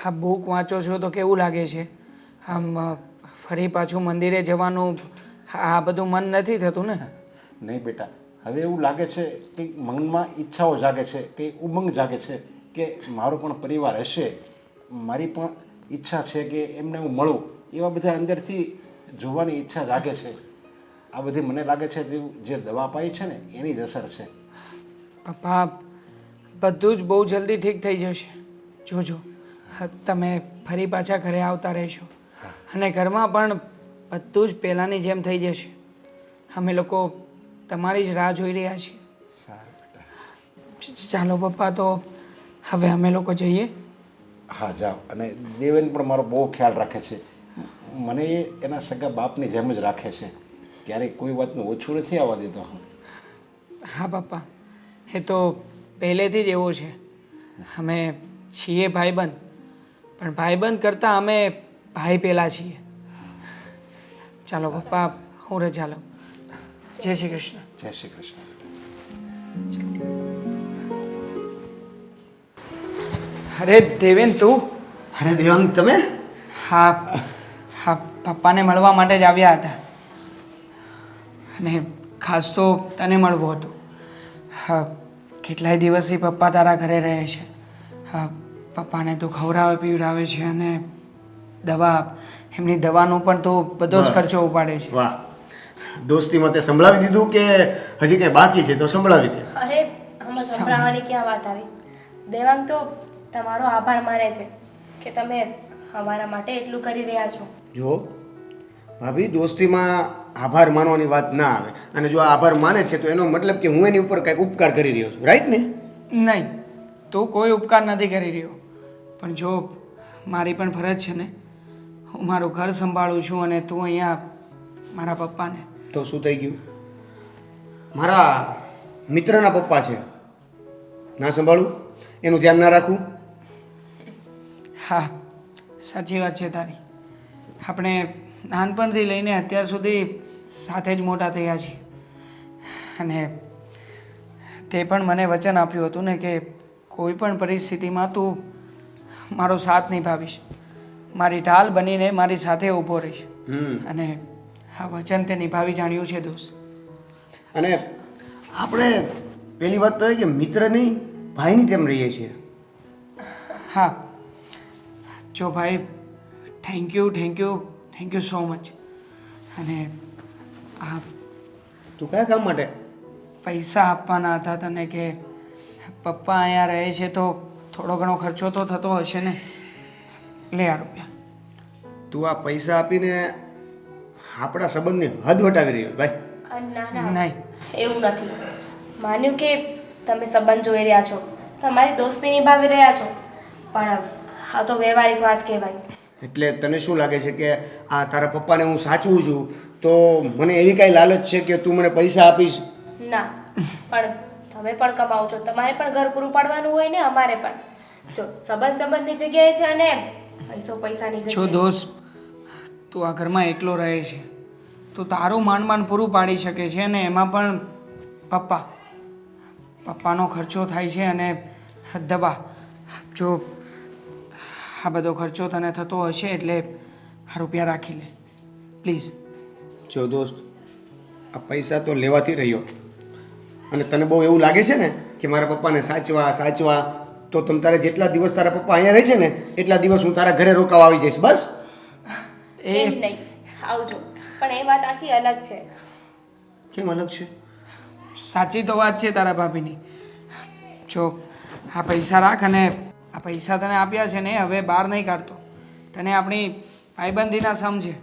આ બુક વાંચો છો તો કેવું લાગે છે? આમ ફરી પાછું મંદિરે જવાનું આ બધું મન નથી થતું ને? નહીં બેટા, હવે એવું લાગે છે કે મનમાં ઈચ્છાઓ જાગે છે, કે ઉમંગ જાગે છે કે મારો પણ પરિવાર હશે, મારી પણ ઈચ્છા છે કે એમને હું મળું. એવા બધા અંદરથી જોવાની ઈચ્છા જાગે છે. આ બધી મને લાગે છે જે દવા પાઈ છે ને એની જ અસર છે. પપ્પા, બધું જ બહુ જલ્દી ઠીક થઈ જશે. જોજો, તમે ફરી પાછા ઘરે આવતા રહેશો અને ઘરમાં પણ બધું જ પહેલાંની જેમ થઈ જશે. અમે લોકો તમારી જ રાહ જોઈ રહ્યા છીએ. સારું બેટા. ચાલો પપ્પા, તો હવે અમે લોકો જઈએ. હા જાઓ. અને દેવેન પણ મારો બહુ ખ્યાલ રાખે છે. મને એ એના સગા બાપની જેમ જ રાખે છે. ક્યારેય કોઈ વાતનું ઓછું નથી આવવા દેતો. હા પપ્પા, એ તો પહેલેથી જ એવું છે. અમે છીએ ભાઈબંધ, પણ ભાઈબંધ કરતાં અમે ભાઈ પહેલાં છીએ. ચાલો પપ્પા, હું રજા લઉં. જય શ્રી કૃષ્ણ. જય શ્રી કૃષ્ણ. અરે દેવેન, તું? અરે દેવાંગ, તમે? હા હા, પપ્પાને મળવા માટે જ આવ્યા હતા અને ખાસ તો તને મળવું હતું. હા, કેટલાય દિવસથી પપ્પા તારા ઘરે રહે છે. હા, પપ્પાને તું ખવડાવે પીવડાવે છે અને દવા, એમની દવાનું પણ તું બધો જ ખર્ચો ઉપાડે છે. વાહ, દોસ્તીમાં તે સંભળાવી દીધું કે હજી કંઈ બાકી છે તો સંભળાવી દે. અરે આમાં સંભળાવવાની ક્યાં વાત આવી? દેવાંગ તો તમારો આભાર માને છે કે તમે અમારા માટે એટલું કરી રહ્યા છો. જો ભાભી, દોસ્તીમાં આભાર માનવાની વાત ના આવે. અને જો આ આભાર માને છે તો એનો મતલબ કે હું એની ઉપર કંઈક ઉપકાર કરી રહ્યો છું, રાઈટ ને? નહીં, તું કોઈ ઉપકાર નથી કરી રહ્યો. પણ જો મારી પણ ફરજ છે ને, હું મારું ઘર સંભાળું છું અને તું અહીંયા મારા પપ્પાને. તો શું થઈ ગયું? મારા મિત્રના પપ્પા છે, ના સંભાળું? એનું ધ્યાન ના રાખું? હા, સાચી વાત છે તારી. આપણે નાનપણથી લઈને અત્યાર સુધી સાથે જ મોટા થયા છીએ અને તે પણ મને વચન આપ્યું હતું ને કે કોઈ પણ પરિસ્થિતિમાં તું મારો સાથ નિભાવીશ, મારી ઢાલ બનીને મારી સાથે ઊભો રહીશ. અને આ વચન તે નિભાવી જાણ્યું છે દોસ્ત. અને આપણે પહેલી વાત તો એ કે મિત્ર નહીં, ભાઈની તેમ રહીએ છીએ. હા, જો ભાઈ, thank you thank you thank you so much. અને આ તું કયા કામ માટે? પૈસા આપવાના હતા તને કે પપ્પા અહીંયા રહે છે તો થોડો ઘણો ખર્ચો તો થતો હશે ને. લે આ રૂપિયા. તું આ પૈસા આપીને આપણા સંબંધની હદ વટાવી રહ્યો ભાઈ. ના ના, નહીં, એવું નથી. માન્યું કે તમે સંબંધ જોઈ રહ્યા છો, તમારી દોસ્તી નિભાવી રહ્યા છો, પણ આ તો વ્યવહારિક વાત કહેવાય. એટલે તને શું લાગે છે કે આ તારા પપ્પાને હું સાચવું છું તો મને એવી કાંઈ લાલચ છે કે તું મને પૈસા આપીશ? ના, પણ તમે પણ કમાવો છો, તમારે પણ ઘર પૂરું પાડવાનું હોય ને, અમારે પણ. જો સંબંધ સંબંધની જગ્યાએ છે અને પૈસો પૈસાની જો જગ્યાએ. દોસ્ત, તું આ ઘરમાં એકલો રહે છે, તું તારું માંડ પૂરું પાડી શકે છે અને એમાં પણ પપ્પાનો ખર્ચો થાય છે અને દવા. જો આ બધો ખર્ચો તને થતો હશે એટલે આ રૂપિયા રાખી લે પ્લીઝ. જો દોસ્ત, આ પૈસા તો લેવાથી રહ્યો અને તને બહુ એવું લાગે છે ને કે મારા પપ્પાને સાચવા તો તમ તારે જેટલા દિવસ તારા પપ્પા અહીંયા રહે છે ને એટલા દિવસ હું તારા ઘરે રોકાવા આવી જઈશ, બસ. એમ નહીં, આવજો. પણ એ વાત આખી અલગ છે. કેમ અલગ છે? સાચી તો વાત છે તારા ભાભીની, જો આ પૈસા રાખ, અને આ પૈસા તને આપ્યા છે ને હવે બહાર નહીં કાઢતો. તને આપણી ભાઈબંધીના સમજે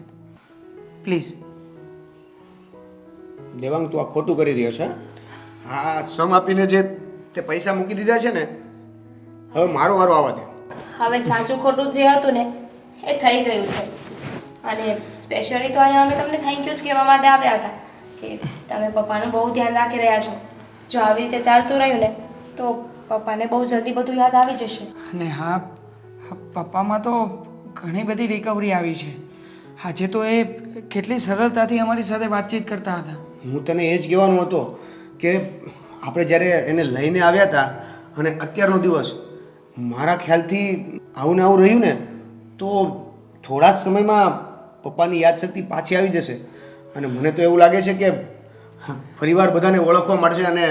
પ્લીઝ. દેવાંગ, તું આ ખોટું કરી રહ્યો છે. હા, સમ આપીને જે તે પૈસા મૂકી દીધા છે ને, હવે મારો વારો આવવા દે. હવે સાચું ખોટું જે હતું ને એ થઈ ગયું છે. અને સ્પેશિયલી તો અહીંયા અમે તમને થેન્ક યુ જ કહેવા માટે આવ્યા હતા કે તમે પપ્પાનું બહુ ધ્યાન રાખી રહ્યા છો. જો આવી રીતે ચાલતું રહ્યું ને તો પપ્પાને બહુ જલ્દી બધું યાદ આવી જશે. અને હા, પપ્પામાં તો ઘણી બધી રિકવરી આવી છે. આજે તો એ કેટલી સરળતાથી અમારી સાથે વાતચીત કરતા હતા. હું તને એ જ કહેવાનો હતો કે આપણે જ્યારે એને લઈને આવ્યા હતા અને અત્યારનો દિવસ, મારા ખ્યાલથી આવું ને આવું રહ્યું ને તો થોડા જ સમયમાં પપ્પાની યાદશક્તિ પાછી આવી જશે. અને મને તો એવું લાગે છે કે ફરીવાર બધાને ઓળખવા મળશે અને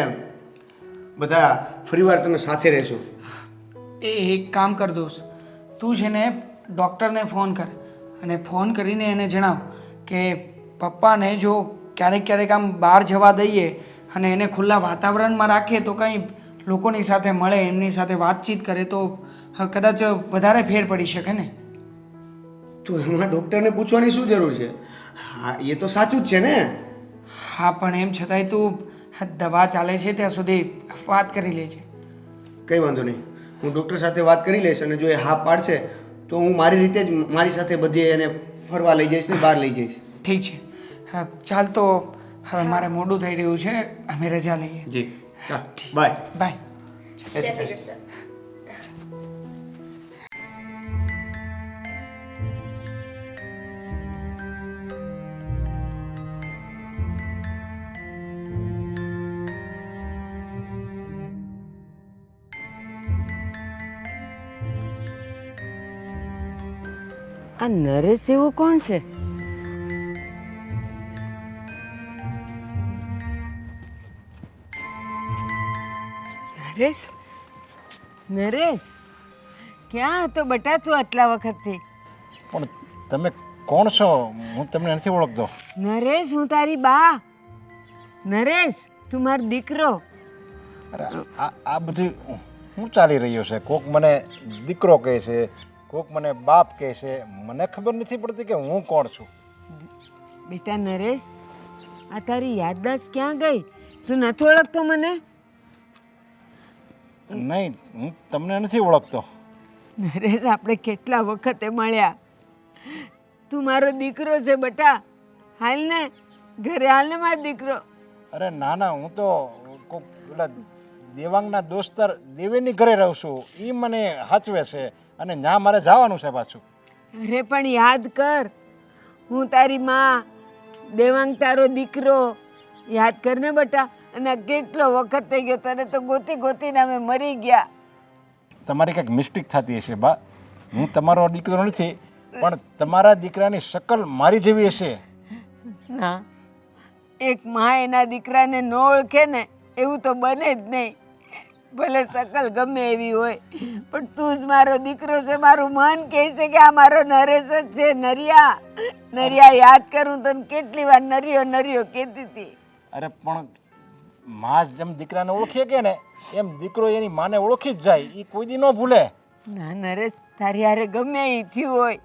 બધા ફરીવાર તમે સાથે રહેશો. એક કામ કર દોસ્ત, તું છે ને ડૉક્ટરને ફોન કર અને ફોન કરીને એને જણાવ કે પપ્પાને જો ક્યારેક ક્યારેક આમ બહાર જવા દઈએ અને એને ખુલ્લા વાતાવરણમાં રાખીએ તો કંઈ લોકોની સાથે મળે, એમની સાથે વાતચીત કરે તો કદાચ વધારે ફેર પડી શકે ને. તો એમાં ડૉક્ટરને પૂછવાની શું જરૂર છે? હા, એ તો સાચું જ છે ને. હા, પણ એમ છતાંય તું દવા ચાલે છે ત્યાં સુધી વાત કરી લેજે. કંઈ વાંધો નહીં, હું ડૉક્ટર સાથે વાત કરી લઈશ અને જો એ હા પાડશે તો હું મારી રીતે જ મારી સાથે બધે એને ફરવા લઈ જઈશ ને બહાર લઈ જઈશ. ઠીક છે. હા ચાલ, તો હવે મારે મોડું થઈ રહ્યું છે, અમે રજા લઈએ. જી, હા, બાય. બાય. જય શ્રી કૃષ્ણ. આ નરેશ જેવું કોણ છે? નરેશ, નરેશ, ક્યાં હતો બટા તું આટલા વખતથી? પણ તમે કોણ છો? હું તમને નથી ઓળખતો. નરેશ, હું તારી બા. નરેશ, તું મારો દીકરો. અરે આ બધી શું ચાલી રહ્યું છે? કોક મને દીકરો કહે છે, કોક મને બાપ કહે છે. મને ખબર નથી પડતી કે હું કોણ છું. બેટા નરેશ, આ તારી યાદદાસ્ત ક્યાં ગઈ? તું નથી ઓળખતો મને? નહીં, હું તમને નથી ઓળખતો. નરેશ, આપણે કેટલા વખતે મળ્યા. તું મારો દીકરો છે બટા. હાલ ને ઘરે, હાલ ને મારો દીકરો. અરે ના ના, હું તો કોક પેલા દેવાંગના દોસ્તર દેવેની ઘરે રહું છું. એ મને સાચવે છે અને ત્યાં મારે જવાનું છે પાછું. અરે પણ યાદ કર, હું તારી માં, દેવાંગ તારો દીકરો. યાદ કર ને બટા. અને કેટલો વખત થઈ ગયો, તને તો ગોતી ગોતીને અમે મરી ગયા. તમારી કંઈક મિસ્ટેક થતી હશે બા. હું તમારો દીકરો નથી, પણ તમારા દીકરાની શકલ મારી જેવી હશે. ના, એક માં એના દીકરાને ન ઓળખે ને એવું તો બને જ નહીં. ભલે શકલ ગમે એવી હોય, પણ તું જ મારો દીકરો છે. મારું મન કહે છે કે આ મારો નરેશ જ છે. નરિયા, નરિયા, યાદ કરું તને કેટલી વાર નરિયો નરિયો કહેતી હતી. અરે પણ માં જેમ દીકરાને ઓળખીએ કે ને એમ દીકરો એની માને ઓળખી જ જાય. એ કોઈ દી ન ભૂલે. ના નરેશ, તારી હારે ગમે એ થયું હોય,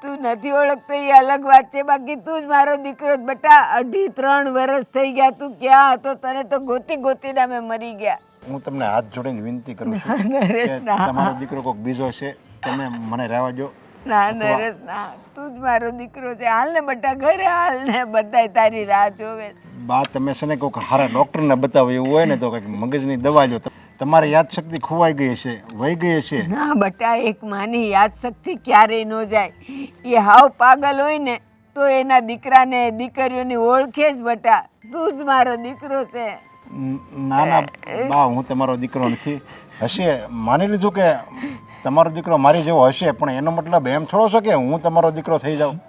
તું નથી ઓળખતો એ અલગ વાત છે. બાકી તું જ મારો દીકરો જ બટા. 2.5-3 વર્ષ થઈ ગયા. તું ક્યાં હતો? તને તો ગોતી ગોતીને અમે મરી ગયા. હું તમને હાથ જોડીને વિનંતી કરું છું નરેશ, કે ના. તમારો દીકરો કોઈક બીજો છે. તમે મને રહેવા દો. ના નરેશ, ના, તું જ મારો દીકરો છે. હાલ ને બટા ઘરે, હાલ ને. બધાય તારી રાહ જોવે છે. બા, તમે છે ને કોઈક હારા ડૉક્ટરને બતાવો એવું હોય ને તો કંઈક મગજની દવા લો. તમારી યાદશક્તિ ખોવાઈ ગઈ છે, વહી ગઈ છે. ના બટા, એક માની યાદશક્તિ ક્યારેય ન જાય. એ હાવ પાગલ હોય ને તો એના દીકરાને દીકરીઓની ઓળખે જ બટા. તું જ મારો દીકરો છે. ના ના બા, હું તમારો દીકરો નથી. હશે, માની લીધું કે તમારો દીકરો મારી જેવો હશે, પણ એનો મતલબ એમ થોડો છે કે હું તમારો દીકરો થઈ જાઉં.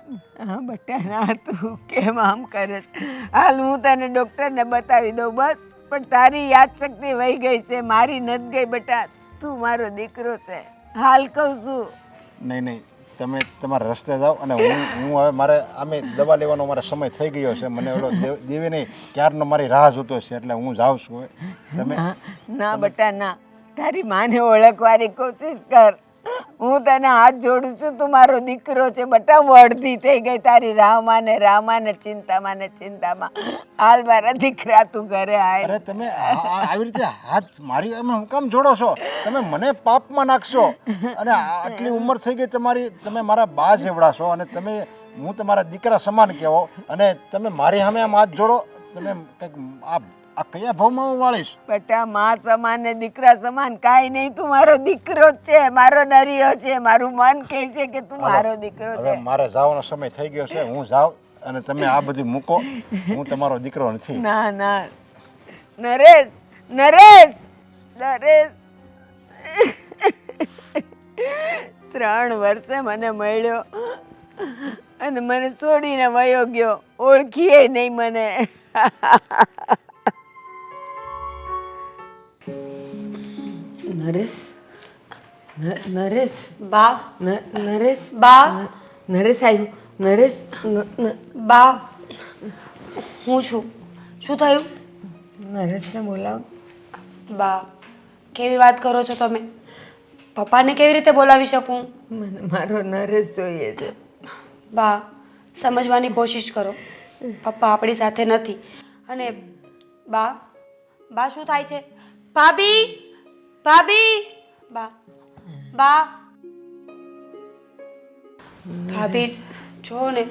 હા બટા, ના, તું કેમ આમ કરે છે? હાલ હું તને ડૉક્ટરને બતાવી દઉં બસ. પણ તારી યાદશક્તિ વહી ગઈ છે, મારી નથી ગઈ બટા. તું મારો દીકરો છે. હાલ કહું છું. નહીં નહીં, તમે તમારા રસ્તે જાઓ અને હું હવે મારે આમે દવા લેવાનો મારો સમય થઈ ગયો છે. મને ઓલો દેવી નહીં ક્યારનો મારી રાહ જોતો છે એટલે હું જાઉં છું. તમે ના બેટા ના, તારી માને ઓળખવાની કોશિશ કર. હું તને હાથ જોડું છું, તું મારો દીકરો છે બેટા. હું અડધી થઈ ગઈ તારી રાહમાં ને ચિંતામાં ને ચિંતામાં. હાલ મારા દીકરા, તું ઘરે આય. અરે તમે આવી રીતે હાથ મારી અમે હું કામ જોડો છો? તમે મને પાપમાં નાખશો. અને આટલી ઉંમર થઈ ગઈ તમારી, તમે મારા બા જેવડા છો અને તમે હું તમારા દીકરા સમાન કહેવો અને તમે મારી સામે આમ હાથ જોડો. તમે કંઈક આ કયા ભાવમાં હું વાળીશ? બેટા માં સમાન ને દીકરા સમાન કાંઈ નહીં. તું મારો દીકરો જ છે, મારો નરિયો છે. મારું મન કહે છે કે તું મારો દીકરો હવે છે. મારે જવાનો સમય થઈ ગયો છે. હું જાઉં અને તમે આ બધું મૂકો. હું તમારો દીકરો નથી. ના ના નરેશ, નરેશ, નરેશ 3 વર્ષે મને મળ્યો અને મને છોડીને વયો ગયો. ઓળખીએ નહીં મને. નરેશ, નરેશ, બા નરેશ, બા નરેશ આવ્યું. નરેશ, બા હું છું. શું થયું? નરેશને બોલાવ. બા કેવી વાત કરો છો તમે? પપ્પાને કેવી રીતે બોલાવી શકું? મને મારો નરેશ જોઈએ છે. બા સમજવાની કોશિશ કરો. પપ્પા આપણી સાથે નથી. અને બા બા શું થાય છે? ભાભી, ભાભી, બા બા ભાભી જો ને,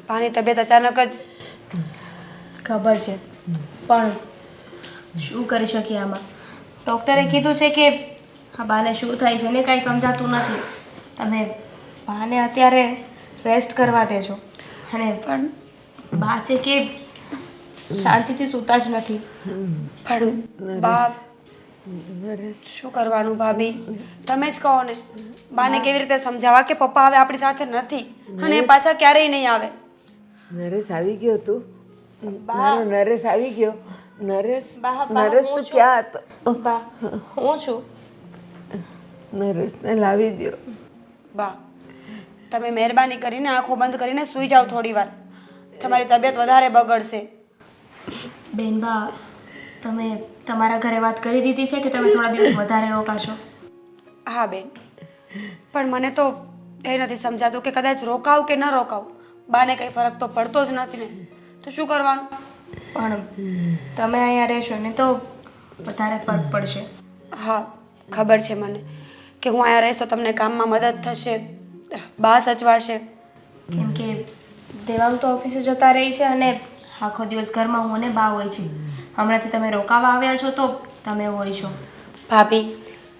બાની તબિયત અચાનક જ. ખબર છે, પણ શું કરી શકીએ આમાં? ડૉક્ટરે કીધું છે કે આ બાને શું થાય છે ને કાંઈ સમજાતું નથી. તમે બાને અત્યારે રેસ્ટ કરવા દેજો. અને પણ બા છે કે શાંતિથી સૂતા જ નથી. પણ બા શું કરવાનું ભાભી? તમે જ કહો ને. બાને કેવી રીતે સમજાવવા કે પપ્પા હવે આપણી સાથે નથી અને એ પાછા ક્યારેય નહીં આવે? નરેશ આવી ગયો તું? મારો નરેશ આવી ગયો? નરેશ, બા, નરેશ હું તું છું. ક્યાં હતો? બા હું છું. નરેશને લાવી દ્યો. બા તમે મહેરબાની કરીને આંખો બંધ કરીને સૂઈ જાઓ થોડી વાર. તમારી તબિયત વધારે બગડશે. બેન બા, તમે તમારા ઘરે વાત કરી દીધી છે કે તમે થોડા દિવસ વધારે રોકાશો? હા બેન, પણ મને તો એ નથી સમજાતું કે કદાચ રોકાવ કે ન રોકાવ. બાને કંઈ ફરક તો પડતો જ નથી ને, તો શું કરવાનું? પણ તમે અહીંયા રહેશો ને તો વધારે ફરક પડશે. હા ખબર છે મને કે હું અહીંયા રહીશ તો તમને કામમાં મદદ થશે, બા સચવાશે. કેમ કે દેવાંગ તો ઓફિસે જતા રહી છે અને આખો દિવસ ઘરમાં હું અને બા હોય છે. હમણાંથી તમે રોકાવા આવ્યા છો તો તમે હોય છો. ભાભી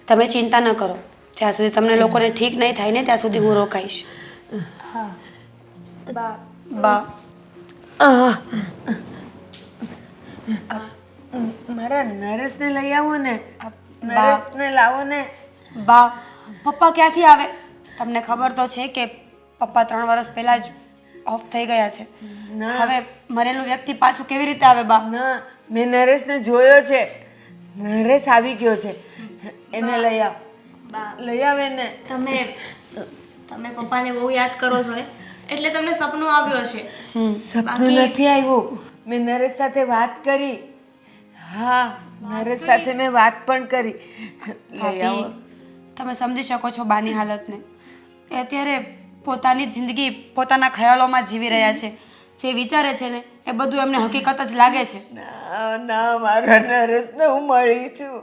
તમે ચિંતા ન કરો. જ્યાં સુધી તમને લોકોને ઠીક નહીં થાય ને ત્યાં સુધી હું રોકાઈશ. હા બા. બા મારા નરેશને લઈ આવો ને. નરેશને લાવો ને. બા પપ્પા ક્યાંથી આવે? તમને ખબર તો છે કે પપ્પા 3 વર્ષ પહેલા જ ઓફ થઈ ગયા છે. હવે મરેલું વ્યક્તિ પાછું કેવી રીતે આવે? બા ના, મેં નરેશને જોયો છે. નરેશ આવી ગયો છે. એને લઈ આવ. બા લઈ આવે ને. તમે પપ્પાને બહુ યાદ કરો છો ને એટલે તમને સપનું આવ્યું હશે. સપનું નથી આવ્યું. મેં નરેશ સાથે વાત કરી. હા, નરેશ સાથે મેં વાત પણ કરી. લઈ આવો. ભાભી તમે સમજી શકો છો બાની હાલતને. એ અત્યારે પોતાની જિંદગી પોતાના ખ્યાલોમાં જીવી રહ્યા છે. જે વિચારે છે ને એ બધું એમને હકીકત જ લાગે છે. ના ના, મારા નરેશને હું મળી છું.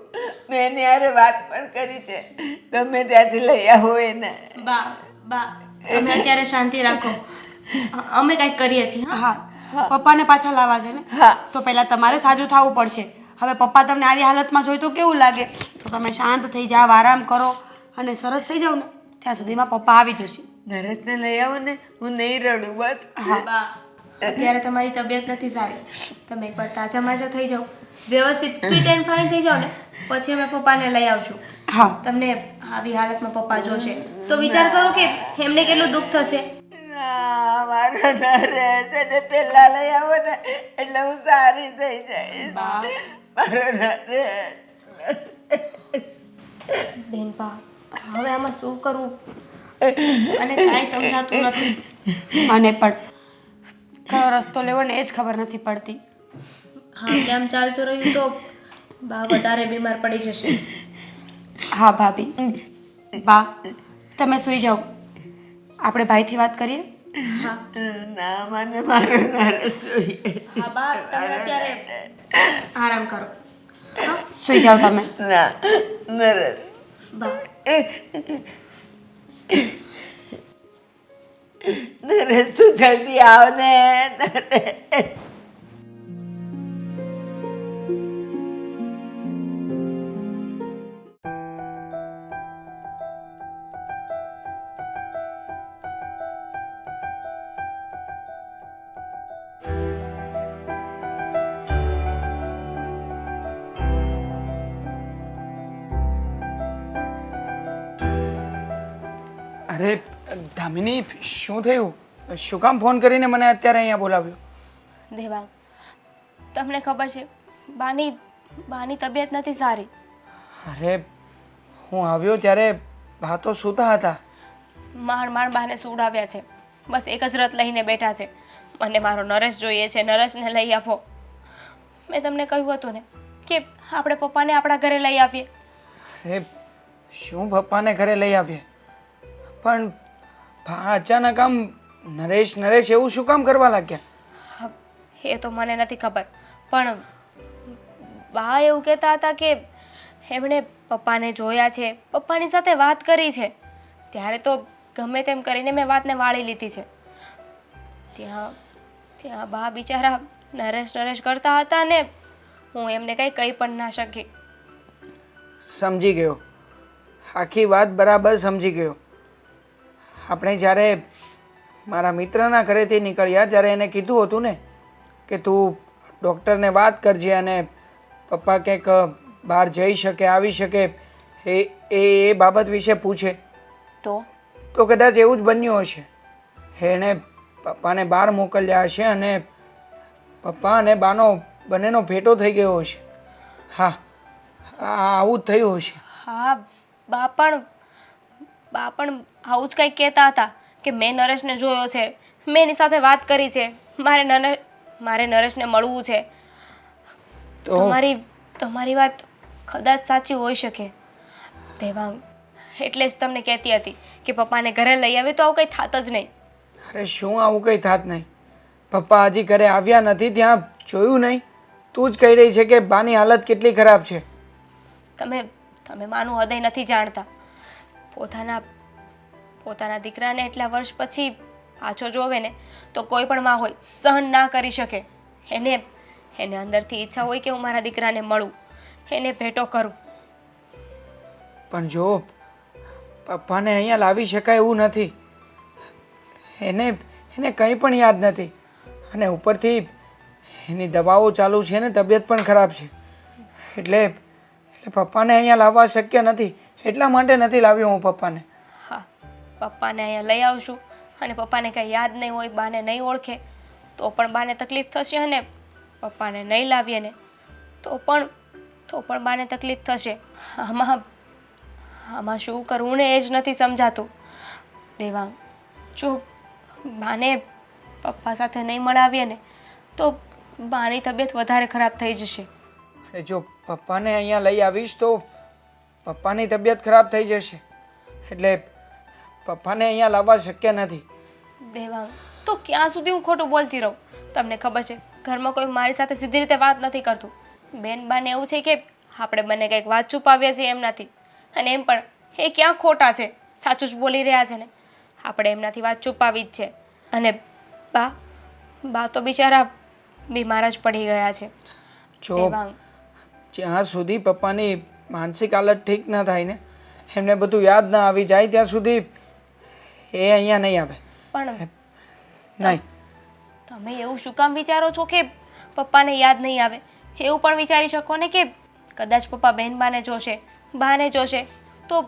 મેં એની હારે વાત પણ કરી છે. તમે ત્યાંથી લઈ આવો એને. બા તમે અત્યારે શાંતિ રાખો. અમે કંઈક કરીએ છીએ. હા પપ્પાને પાછા લાવવા છે ને? હા. તો પહેલા તમારે સાજું થવું પડશે. હવે પપ્પા તમને આવી હાલતમાં જોઈ તો કેવું લાગે? તો તમે શાંત થઈ જાઓ, આરામ કરો અને સરસ થઈ જાવ ને ત્યાં સુધીમાં પપ્પા આવી જશે. નરેશને લઈ આવો ને. હું નહીં રડું બસ. બા અત્યારે તમારી તબિયત નથી સારી. તમે એકવાર તાજા માજા થઈ જાઓ, વ્યવસ્થિત ફિટ એન્ડ ફાઇન થઈ જાઓ ને પછી અમે પપ્પાને લઈ આવશું. હા તમને આવી હાલતમાં પપ્પા જોશે તો વિચાર કરો કે એમને કેટલું દુઃખ થશે. ના, મારો નરેશ એને પહેલા લઈ આવો ને એટલે હું સારી થઈ જઈશ. મારો નરેશ. બેન બા હવે આમાં શું કરવું? અને કાંઈ સમજાતું નથી. મને પણ કયો રસ્તો લેવો ને એ જ ખબર નથી પડતી. હા, કેમ ચાલતું રહ્યું તો બા વધારે બીમાર પડી જશે. હા ભાભી, બા તમે સૂઈ જાઓ, આપણે ભાઈથી વાત કરીએ. હા ના મને મારો નરસ જોઈએ. હા બા, તમે અત્યારે આરામ કરો. સૂઈ જાઓ તમે. ના નરસ. બા નરેશ તું જલ્દી આવ ને નરેશ. અરે ધામિની, શું થયું? શું કામ ફોન કરીને મને અત્યારે અહીંયા બોલાવ્યો? દેવાંગ, તમને ખબર છે બાની તબિયત નથી સારી. અરે હું આવ્યો ત્યારે બા તો સૂતા હતા. માંડ બાને સુવડાવ્યા છે. બસ એક જ રત લઈને બેઠા છે. મને મારો નરેશ જોઈએ છે, નરેશને લઈ આવો. મેં તમને કહ્યું હતું ને કે આપણે પપ્પાને આપણા ઘરે લઈ આવીએ. અરે શું પપ્પાને ઘરે લઈ આવીએ? પણ બા અચાનક આમ નરેશ નરેશ એવું શું કામ કરવા લાગ્યા? હા, એ તો મને નથી ખબર, પણ બા એવું કહેતા હતા કે એમણે પપ્પાને જોયા છે, પપ્પાની સાથે વાત કરી છે. ત્યારે તો ગમે તેમ કરીને મેં વાતને વાળી લીધી છે. ત્યાં બા બિચારા નરેશ નરેશ કરતા હતા ને હું એમને કંઈ કહી પણ ના શકી. સમજી ગયો, આખી વાત બરાબર સમજી ગયો. આપણે જ્યારે મારા મિત્રના ઘરેથી નીકળ્યા ત્યારે એને કીધું હતું ને કે તું ડૉક્ટરને વાત કરજે અને પપ્પા કંઈક બહાર જઈ શકે, આવી શકે, એ બાબત વિશે પૂછે. તો કદાચ એવું જ બન્યું હશે. એણે પપ્પાને બહાર મોકલ્યા હશે અને પપ્પા અને બાનો બંનેનો ભેટો થઈ ગયો હશે. હા, આવું જ થયું હશે. હા, બા પણ આવું જ કંઈક કહેતા હતા કે મેં નરેશને જોયો છે, મેં એની સાથે વાત કરી છે, મારે નરેશને મળવું છે. તો તમારી વાત કદાચ સાચી હોઈ શકે દેવાંગ. એટલે જ તમને કહેતી હતી કે પપ્પાને ઘરે લઈ આવે તો આવું કંઈ થાત જ નહીં. અરે શું આવું કંઈ થાત નહીં? પપ્પા હજી ઘરે આવ્યા નથી, ત્યાં જોયું નહીં? તું જ કહી રહી છે કે બાની હાલત કેટલી ખરાબ છે. તમે માનું હૃદય નથી જાણતા. પોતાના દીકરાને એટલા વર્ષ પછી પાછો જોવે ને તો કોઈ પણ માં હોય સહન ના કરી શકે. એને અંદરથી ઈચ્છા હોય કે હું મારા દીકરાને મળું, એને ભેટો કરું. પણ જો પપ્પાને અહીંયા લાવી શકાય એવું નથી. એને કંઈ પણ યાદ નથી અને ઉપરથી એની દવાઓ ચાલુ છે ને તબિયત પણ ખરાબ છે. એટલે પપ્પાને અહીંયા લાવવા શક્ય નથી. એટલા માટે નથી લાવ્યો હું પપ્પાને. હા, પપ્પાને અહીંયા લઈ આવશું અને પપ્પાને કંઈ યાદ નહીં હોય, બાને નહીં ઓળખે તો પણ બાને તકલીફ થશે અને પપ્પાને નહીં લાવીએ ને તો પણ બાને તકલીફ થશે. આમાં શું કરવું ને એ જ નથી સમજાતું દેવાંગ. જો બાને પપ્પા સાથે નહીં મળાવીએ ને તો બાની તબિયત વધારે ખરાબ થઈ જશે. જો પપ્પાને અહીંયા લઈ આવીશ તો પપ્પાની તબિયત ખરાબ થઈ જશે. એટલે પપ્પાને અહીંયા લાવવા શક્ય નથી. દેવાંગ, તો ક્યાં સુધી હું ખોટું બોલતી રહું? તમને ખબર છે ઘરમાં કોઈ મારી સાથે સીધી રીતે વાત નથી કરતું. બાને એવું છે કે આપણે બંને કંઈક વાત છુપાવીએ છીએ એમનાથી, અને એમ પણ એ ક્યાં ખોટા છે, સાચું જ બોલી રહ્યા છે ને. આપણે એમનાથી વાત છુપાવી જ છે. અને બા તો બિચારા બીમાર જ પડી ગયા છે. જો જ્યાં સુધી પપ્પાની માનસિક હાલત ઠીક ન થાય ને, એમને બધું યાદ ના આવી જાય ત્યાં સુધી એ અહીંયા નહીં આવે. પણ નહીં, તમે એવું શું કામ વિચારો છો કે પપ્પાને યાદ નહીં આવે? એવું પણ વિચારી શકો ને કે કદાચ પપ્પા બહેનબાને જોશે, બાને જોશે તો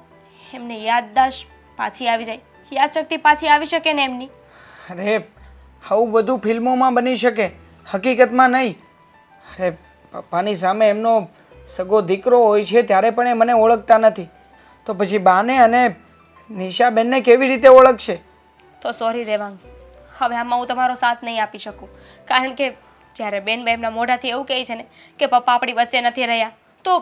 એમને યાદદાસ્ત પાછી આવી જાય, યાદશક્તિ પાછી આવી શકે ને એમની. અરે આવું બધું ફિલ્મોમાં બની શકે, હકીકતમાં નહીં. અરે પપ્પાની સામે એમનો સગો દીકરો હોય છે ત્યારે પણ એ મને ઓળખતા નથી, તો પછી બાને અને નિશાબેનને કેવી રીતે ઓળખશે? તો સોરી દેવાંગ, હવે આમાં હું તમારો સાથ નહીં આપી શકું. કારણ કે જ્યારે બેન એમના મોઢાથી એવું કહે છે ને કે પપ્પા આપણી વચ્ચે નથી રહ્યા, તો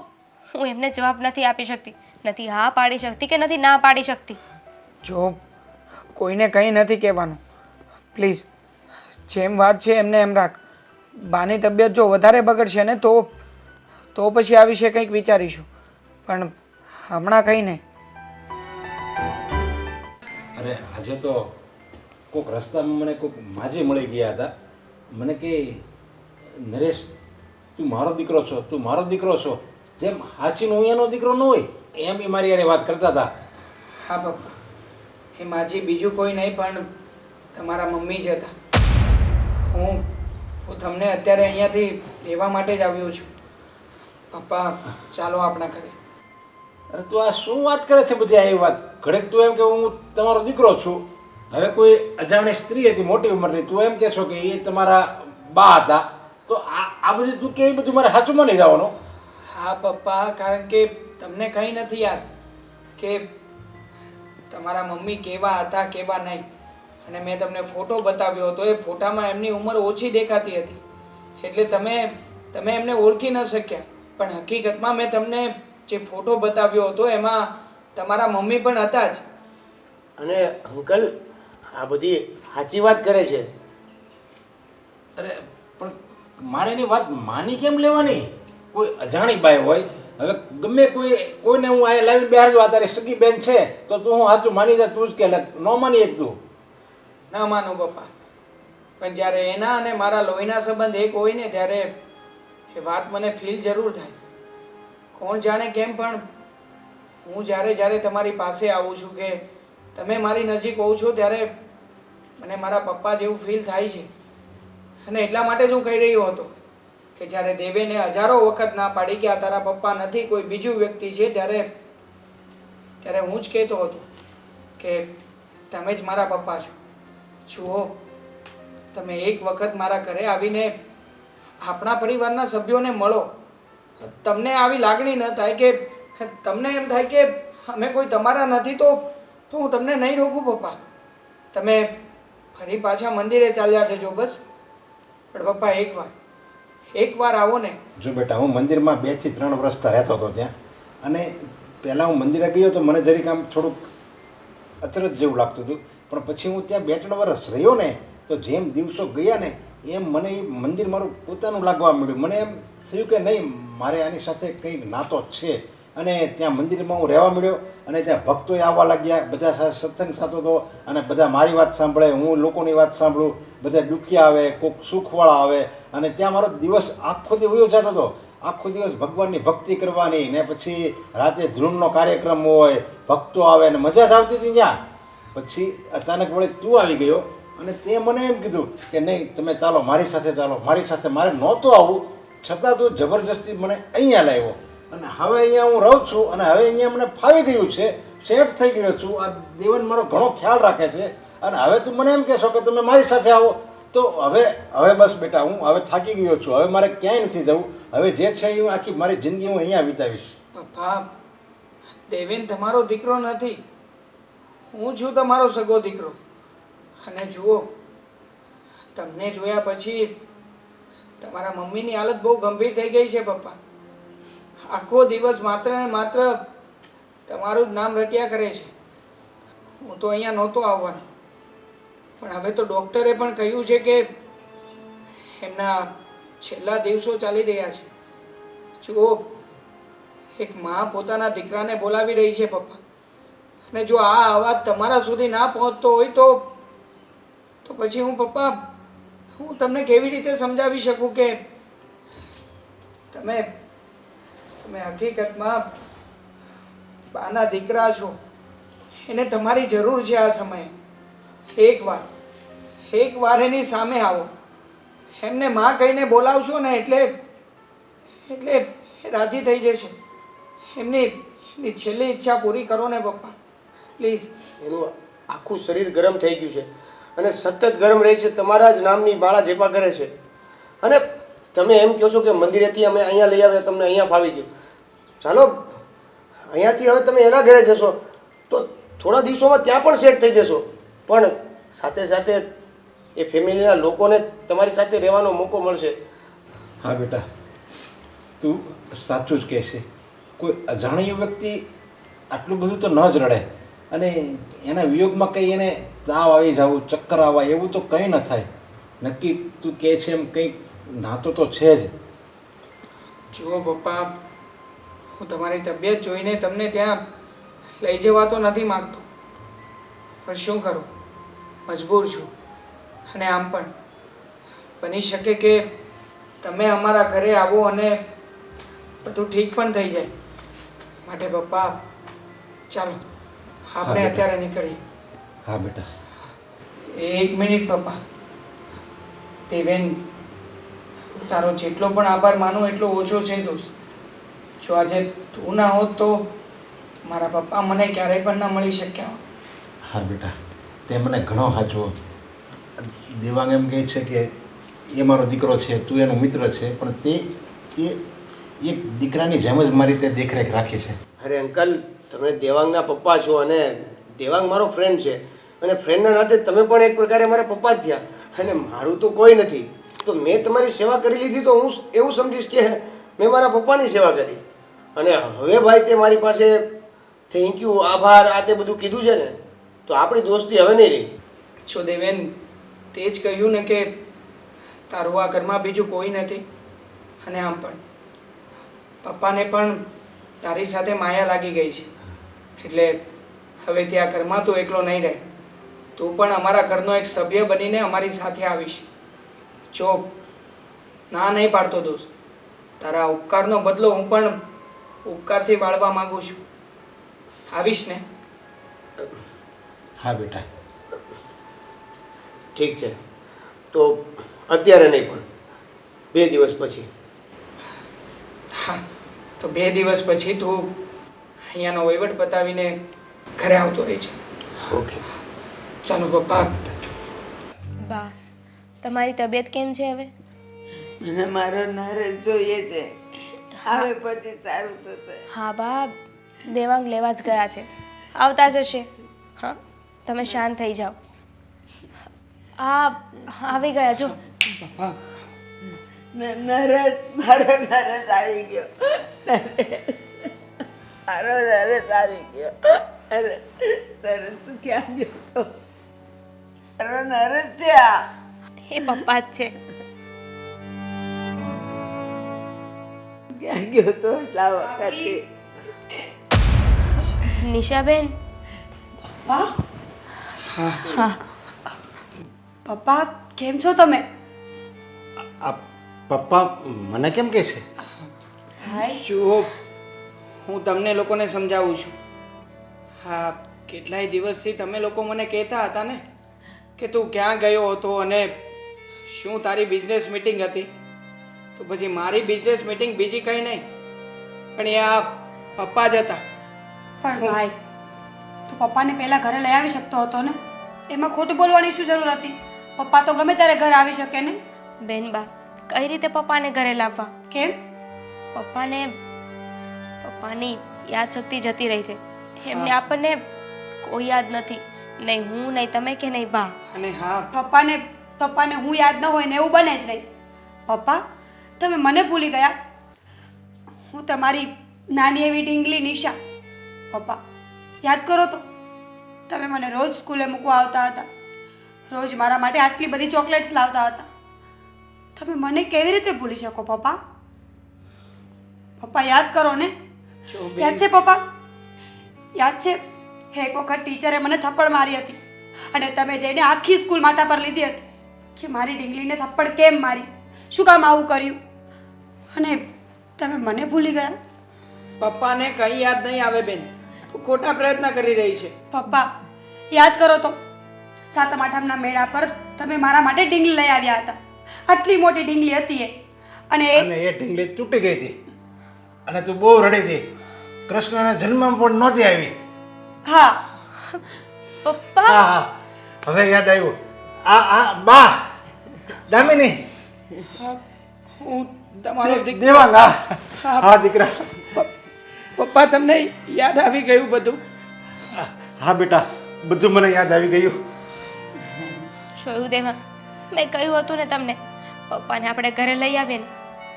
હું એમને જવાબ નથી આપી શકતી, નથી હા પાડી શકતી કે નથી ના પાડી શકતી. જો કોઈને કંઈ નથી કહેવાનું, પ્લીઝ જેમ વાત છે એમને એમ રાખ. બાની તબિયત જો વધારે બગડશે ને તો પછી આ વિશે કંઈક વિચારીશું, પણ હમણાં કંઈ નહીં. અરે આજે તો કોઈક રસ્તામાં મને કોઈક માજી મળી ગયા હતા. મને કે નરેશ, તું મારો દીકરો છો, તું મારો દીકરો છો. જેમ હાચીનો અહીંયાનો દીકરો ન હોય એમ એ મારી યારે વાત કરતા હતા. હા પપ્પા, એ માજી બીજું કોઈ નહીં પણ તમારા મમ્મી જ હતા. હું તમને અત્યારે અહીંયાથી લેવા માટે જ આવ્યો છું. પપ્પા ચાલો આપણા ઘરે. અરે તું આ શું વાત કરે છે બધી આવી વાત? ઘડીક તું એમ કે હું તમારો દીકરો છું, હવે કોઈ અજાણી સ્ત્રી હતી મોટી ઉંમરની, તું એમ કહેશો કે એ તમારા બા હતા, તો આ બધું તું કે એ બધું મારે સાચું માની જવાનું? હા પપ્પા, કારણ કે તમને કંઈ નથી યાદ કે તમારા મમ્મી કેવા હતા કેવા નહીં. અને મેં તમને ફોટો બતાવ્યો હતો, એ ફોટામાં એમની ઉંમર ઓછી દેખાતી હતી, એટલે તમે એમને ઓળખી ન શક્યા. પણ હકીકતમાં મેં તમને જે ફોટો બતાવ્યો હતો એમાં તમારા મમ્મી પણ હતા જ. અને અંકલ આ બધી સાચી વાત કરે છે. અરે પણ મારે એની વાત માની કેમ લેવાની? કોઈ અજાણી બાઈ હોય, હવે ગમે કોઈને હું આ લાવીને બહાર જો, આ તારી સગી બેન છે તો તું હું સાચું માની જા, તું જ કે ન માની એક તું. ના માનું પપ્પા, પણ જ્યારે એના અને મારા લોહીના સંબંધ એક હોય ને ત્યારે એ વાત મને ફીલ જરૂર થાય. કોણ જાણે કેમ પણ હું જ્યારે તમારી પાસે આવું છું કે તમે મારી નજીક હોવ છો ત્યારે મને મારા પપ્પા જેવું ફીલ થાય છે. અને એટલા માટે જ હું કહી રહ્યો હતો કે જ્યારે દેવેને હજારો વખત ના પાડી કે આ તારા પપ્પા નથી, કોઈ બીજું વ્યક્તિ છે, ત્યારે હું જ કહેતો હતો કે તમે જ મારા પપ્પા છો. જુઓ, તમે એક વખત મારા ઘરે આવીને આપણા પરિવારના સભ્યોને મળો. તમને આવી લાગણી ન થાય કે તમને એમ થાય કે અમે કોઈ તમારા નથી, તો હું તમને નહીં રોકું પપ્પા. તમે ફરી પાછા મંદિરે ચાલ્યા જજો બસ. પણ પપ્પા એકવાર આવો ને. જો બેટા, હું મંદિરમાં 2 થી 3 વર્ષથી રહેતો હતો ત્યાં, અને પહેલાં હું મંદિરે ગયો તો મને જરીક આમ થોડુંક અચરજ જેવું લાગતું હતું, પણ પછી હું ત્યાં 2-3 વર્ષ રહ્યો ને તો જેમ દિવસો ગયા ને એમ મને એ મંદિર મારું પોતાનું લાગવા મળ્યું. મને એમ થયું કે નહીં, મારે આની સાથે કંઈક નાતો છે. અને ત્યાં મંદિરમાં હું રહેવા મળ્યો અને ત્યાં ભક્તોય આવવા લાગ્યા, બધા સાથે સત્સંગ થતો હતો અને બધા મારી વાત સાંભળે, હું લોકોની વાત સાંભળું, બધા દુખિયા આવે, કોઈક સુખવાળા આવે, અને ત્યાં મારો દિવસ આખો દી વયો જતો હતો. આખો દિવસ ભગવાનની ભક્તિ કરવાની, ને પછી રાતે ધ્રુવનો કાર્યક્રમ હોય, ભક્તો આવે ને મજા જ આવતી હતી ત્યાં. પછી અચાનક વળી તું આવી ગયો અને તે મને એમ કીધું કે નહીં, તમે ચાલો મારી સાથે, ચાલો મારી સાથે. મારે નહોતું આવું, છતાં તું જબરજસ્તી મને અહીંયા લાવ્યો અને હવે અહીંયા હું રહું છું અને હવે અહીંયા મને ફાવી ગયું છે, સેટ થઈ ગયો છું. આ દેવન મારો ઘણો ખ્યાલ રાખે છે અને હવે તું મને એમ કહેશો કે તમે મારી સાથે આવો, તો હવે બસ બેટા, હું હવે થાકી ગયો છું. હવે મારે ક્યાંય નથી જવું. હવે જે છે એ આખી મારી જિંદગી હું અહીંયા વિતાવીશ. પપ્પા, દેવેન તમારો દીકરો નથી, હું છું તમારો સગો દીકરો. અને જુઓ, તમને જોયા પછી તમારા મમ્મીની હાલત બહુ ગંભીર થઈ ગઈ છે પપ્પા. આખો દિવસ માત્ર ને માત્ર તમારું જ નામ રટ્યા કરે છે. હું તો અહીંયા નહોતો આવવાનો, પણ હવે તો ડૉક્ટરે પણ કહ્યું છે કે એમના છેલ્લા દિવસો ચાલી રહ્યા છે. જુઓ, એક મા પોતાના દીકરાને બોલાવી રહી છે પપ્પા. અને જો આ અવાજ તમારા સુધી ના પહોંચતો હોય તો પછી હું તમને કેવી રીતે સમજાવી શકું કે તમે હકીકતમાં બાના દીકરા છો. એને તમારી જરૂર છે આ સમયે. એકવાર એની સામે આવો, એમને માં કહીને બોલાવશો ને એટલે રાજી થઈ જશે. એમની છેલ્લી ઈચ્છા પૂરી કરો ને પપ્પા, પ્લીઝ. એનું આખું શરીર ગરમ થઈ ગયું છે અને સતત ગરમ રહે છે, તમારા જ નામની માળા જેપા કરે છે. અને તમે એમ કહો છો કે મંદિરેથી અમે અહીંયા લઈ આવ્યા, તમને અહીંયા ફાવી ગયું. ચાલો, અહીંયાથી હવે તમે એના ઘરે જશો તો થોડા દિવસોમાં ત્યાં પણ સેટ થઈ જશો, પણ સાથે સાથે એ ફેમિલીના લોકોને તમારી સાથે રહેવાનો મોકો મળશે. હા બેટા, તું સાચું જ કહે છે. કોઈ અજાણ્યો વ્યક્તિ આટલું બધું તો ન જ રડે, અને એના વિયોગમાં કંઈ એને તાવ આવી જવું, ચક્કર આવવા એવું તો કંઈ ન થાય. નક્કી તું કહે છે એમ કંઈક નાતો તો છે જ. જુઓ પપ્પા, હું તમારી તબિયત જોઈને તમને ત્યાં લઈ જવા તો નથી માગતો, પણ શું કરું, મજબૂર છું. અને આમ પણ બની શકે કે તમે અમારા ઘરે આવો અને બધું ઠીક પણ થઈ જાય. માટે પપ્પા, ચાલો આપણે અત્યારે નીકળીએ. હા બેટા. 1 મિનિટ પપ્પા. દેવેન, તારો જેટલો પણ આભાર માનું એટલો ઓછો છે દોસ્ત. જો આજે તું ના હોત તો મારા પપ્પા મને ક્યારેય પણ ના મળી શક્યા હોત. હા બેટા, તે મને ઘણો સાચવો. દેવાંગ એમ કહે છે કે એ મારો દીકરો છે, તું એનો મિત્ર છે, પણ તે એક દીકરાની જેમ જ મારી તે દેખરેખ રાખી છે. અરે અંકલ, તમે દેવાંગના પપ્પા છો અને દેવાંગ મારો ફ્રેન્ડ છે, અને ફ્રેન્ડના નાતે તમે પણ એક પ્રકારે મારા પપ્પા જ થયા. અને મારું તો કોઈ નથી, તો મેં તમારી સેવા કરી લીધી તો હું એવું સમજીશ કે મેં મારા પપ્પાની સેવા કરી. અને હવે ભાઈ તે મારી પાસે થેન્ક યુ, આભાર, આ તે બધું કીધું છે ને, તો આપણી દોસ્તી હવે નહીં રહી. જો દેવેન, તે જ કહ્યું ને કે તારું આ ઘરમાં બીજું કોઈ નથી. અને આમ પણ પપ્પાને પણ તારી સાથે માયા લાગી ગઈ છે, એટલે હવે ત્યાં ઘરમાં તું એકલો નહીં રહે. તું પણ અમારા ઘરનો એક સભ્ય બનીને અમારી સાથે આવીશ. જો ના નહીં પાડતો દોસ્ત, તારા ઉપકારનો બદલો હું પણ ઉપકારથી વાળવા માંગુ છું. આવીશ ને? હા બેટા. ઠીક છે, તો અત્યારે નહીં, પણ 2 દિવસ પછી. હા, તો 2 દિવસ પછી તું અહીંયાનો વહીવટ પતાવીને ઘરે આવતો રહેજે. ઓકે. ચાલો પપ્પા. બા, તમારી તબિયત કેમ છે હવે? મને મારો નરેશ જોઈએ છે, હવે પછી સારું થશે. હા બા, દેવાંગ લેવા જ ગયા છે, આવતા જ હશે. હા, તમે શાંત થઈ જાઓ. આવી ગયા જો. પપ્પા, નરેશ, મારો નરેશ આવી ગયો. નરેશ, મારો નરેશ આવી ગયો. નરેશ તું ક્યાં ગયો તો? મારો નરેશ છે આ. એ પપ્પા જ છે. ક્યાં ગયો તો એટલા વખતે? નિશાબેન. પપ્પા કેમ છો તમે? આ પપ્પા મને કેમ કહે છે? જુઓ, હું તમને લોકોને સમજાવું છું. હા, કેટલાય દિવસથી તમે લોકો મને કહેતા હતા ને કે તું ક્યાં ગયો હતો અને શું તારી બિઝનેસ મીટિંગ હતી. તો પછી મારી બિઝનેસ મીટિંગ બીજી કંઈ નહીં, પણ એ આ પપ્પા જ હતા. પણ ભાઈ, તું પપ્પાને પહેલાં ઘરે લઈ આવી શકતો હતો ને, એમાં ખોટું બોલવાની શું જરૂર હતી? પપ્પા તો ગમે ત્યારે ઘર આવી શકે ને. બેન બા, કઈ રીતે પપ્પાને ઘરે લાવવા? કેમ? પપ્પાની યાદશક્તિ જતી રહી છે, એમને આપણને કોઈ યાદ નથી, નહીં હું, નહીં તમે કે નહીં બા. અને હા, પપ્પાને હું યાદ ન હોય ને એવું બને જ નહીં. પપ્પા, તમે મને ભૂલી ગયા? હું તમારી નાની એવી ઢીંગલી નિશા. પપ્પા, યાદ કરો તો, તમે મને રોજ સ્કૂલે મૂકવા આવતા હતા, રોજ મારા માટે આટલી બધી ચોકલેટ્સ લાવતા હતા. તમે મને કેવી રીતે ભૂલી શકો પપ્પા? પપ્પા યાદ કરો ને. યાદ છે પપ્પા? યાદ છે એક વખત ટીચરે મને થપ્પડ મારી હતી અને તમે જઈને આખી સ્કૂલ માથા પર લીધી હતી કે મારી ઢીંગલીને થપ્પડ કેમ મારી, શું કામ આવું કર્યું? અને તમે મને ભૂલી ગયા? પપ્પાને કંઈ યાદ નહીં આવે બેન, તું ખોટા પ્રયત્ન કરી રહી છે. પપ્પા યાદ કરો તો, સાતમ આઠમના મેળા પર તમે મારા માટે ઢીંગલી લઈ આવ્યા હતા. આટલી મોટી ઢીંગલી હતી એ, અને એ ઢીંગલી તૂટી ગઈ હતી અને તું બહુ રડી હતી. કૃષ્ણના જન્મમાં પણ નહોતી આવી. હા પપ્પા. હા હા, હવે યાદ આવ્યું. આ બા દામિની, હું તમારો દેવાંગ. હા દીકરા. પપ્પા, તમને યાદ આવી ગયું બધું? હા બેટા, બધું મને યાદ આવી ગયું. જોયું દેવા, મેં કહ્યું હતું ને તમને, પપ્પાને આપણે ઘરે લઈ આવીએ ને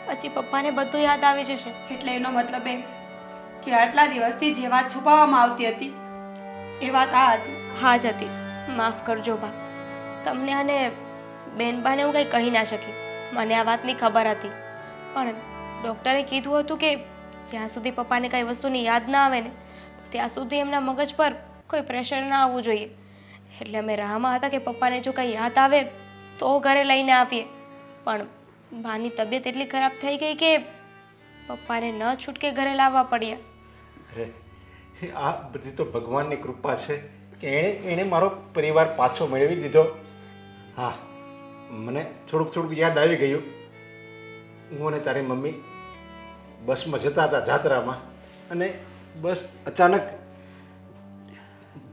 પછી પપ્પાને બધું યાદ આવી જશે. એટલે એનો મતલબ એમ કે આટલા દિવસથી જે વાત છુપાવવામાં આવતી હતી એ વાત આ હતી. હા જ હતી. માફ કરજો બા, તમને અને બેનબાને હું કંઈ કહી ના શકી. મને આ વાતની ખબર હતી, પણ ડૉક્ટરે કીધું હતું કે જ્યાં સુધી પપ્પાને કંઈ વસ્તુની યાદ ના આવે ને ત્યાં સુધી એમના મગજ પર કોઈ પ્રેશર ના આવવું જોઈએ. એટલે અમે રાહમાં હતા કે પપ્પાને જો કંઈ યાદ આવે તો ઘરે લઈને આવીએ, પણ બાની તબિયત એટલી ખરાબ થઈ ગઈ કે પપ્પાને ન છૂટકે ઘરે લાવવા પડ્યા. અરે, આ બધી તો ભગવાનની કૃપા છે કે એણે મારો પરિવાર પાછો મેળવી દીધો. હા, મને થોડુંક યાદ આવી ગયું. હું અને તારી મમ્મી બસમાં જતા હતા જાત્રામાં, અને બસ અચાનક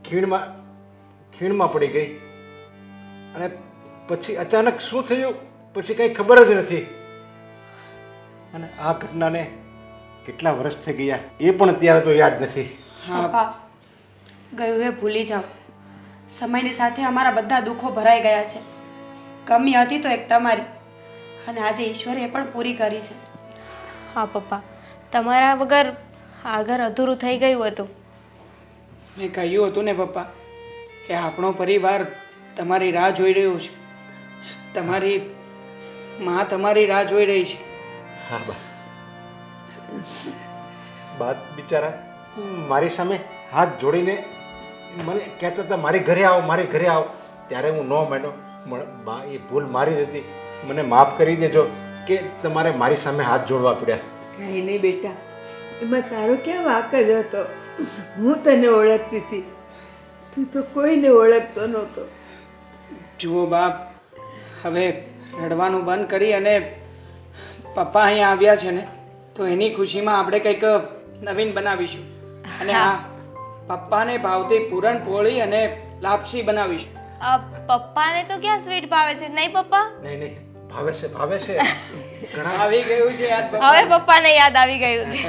ખીણમાં પડી ગઈ, અને પછી અચાનક શું થયું પછી કંઈ ખબર જ નથી. અને આ ઘટનાને કેટલા વર્ષ થઈ ગયા એ પણ અત્યારે તો યાદ નથી. પપ્પા, ગયું એ ભૂલી જાઓ. સમયની સાથે અમારા બધા દુઃખો ભરાઈ ગયા છે. કમી હતી તો એક તમારી, અને આજે ઈશ્વરે એ પણ પૂરી કરી છે. હા પપ્પા, તમારા વગર આ ઘર અધૂરું થઈ ગયું હતું. મેં કહ્યું હતું ને પપ્પા કે આપણો પરિવાર તમારી રાહ જોઈ રહ્યો છે. તમારી માં તમારી રાહ જોઈ રહી છે. હા બા બિચારા મારી સામે હાથ જોડીને મને કહેતા હતા મારી ઘરે આવો, મારી ઘરે આવો. ત્યારે હું ન માન્યો. બા, એ ભૂલ મારી જ હતી. મને માફ કરી દેજો કે તમારે મારી સામે હાથ જોડવા પડ્યા. કાંઈ નહીં બેટા, એમાં તારો ક્યાં વાંક જ હતો. હું તને ઓળખતી હતી, તું તો કોઈને ઓળખતો નહોતો. જુઓ બાપ, હવે રડવાનું બંધ કરી અને પપ્પા અહીંયા આવ્યા છે ને તો એની ખુશીમાં આપણે કંઈક નવીન બનાવીશું. અને હા, પપ્પાને ભાવતી પૂરણપોળી અને લાપસી બનાવીશું. પપ્પાને તો ક્યાં સ્વીટ ભાવે છે, નહીં પપ્પા? નહીં, ભાવે છે ઘણા. આવી ગયું છે યાદ હવે પપ્પાને યાદ આવી ગયું છે.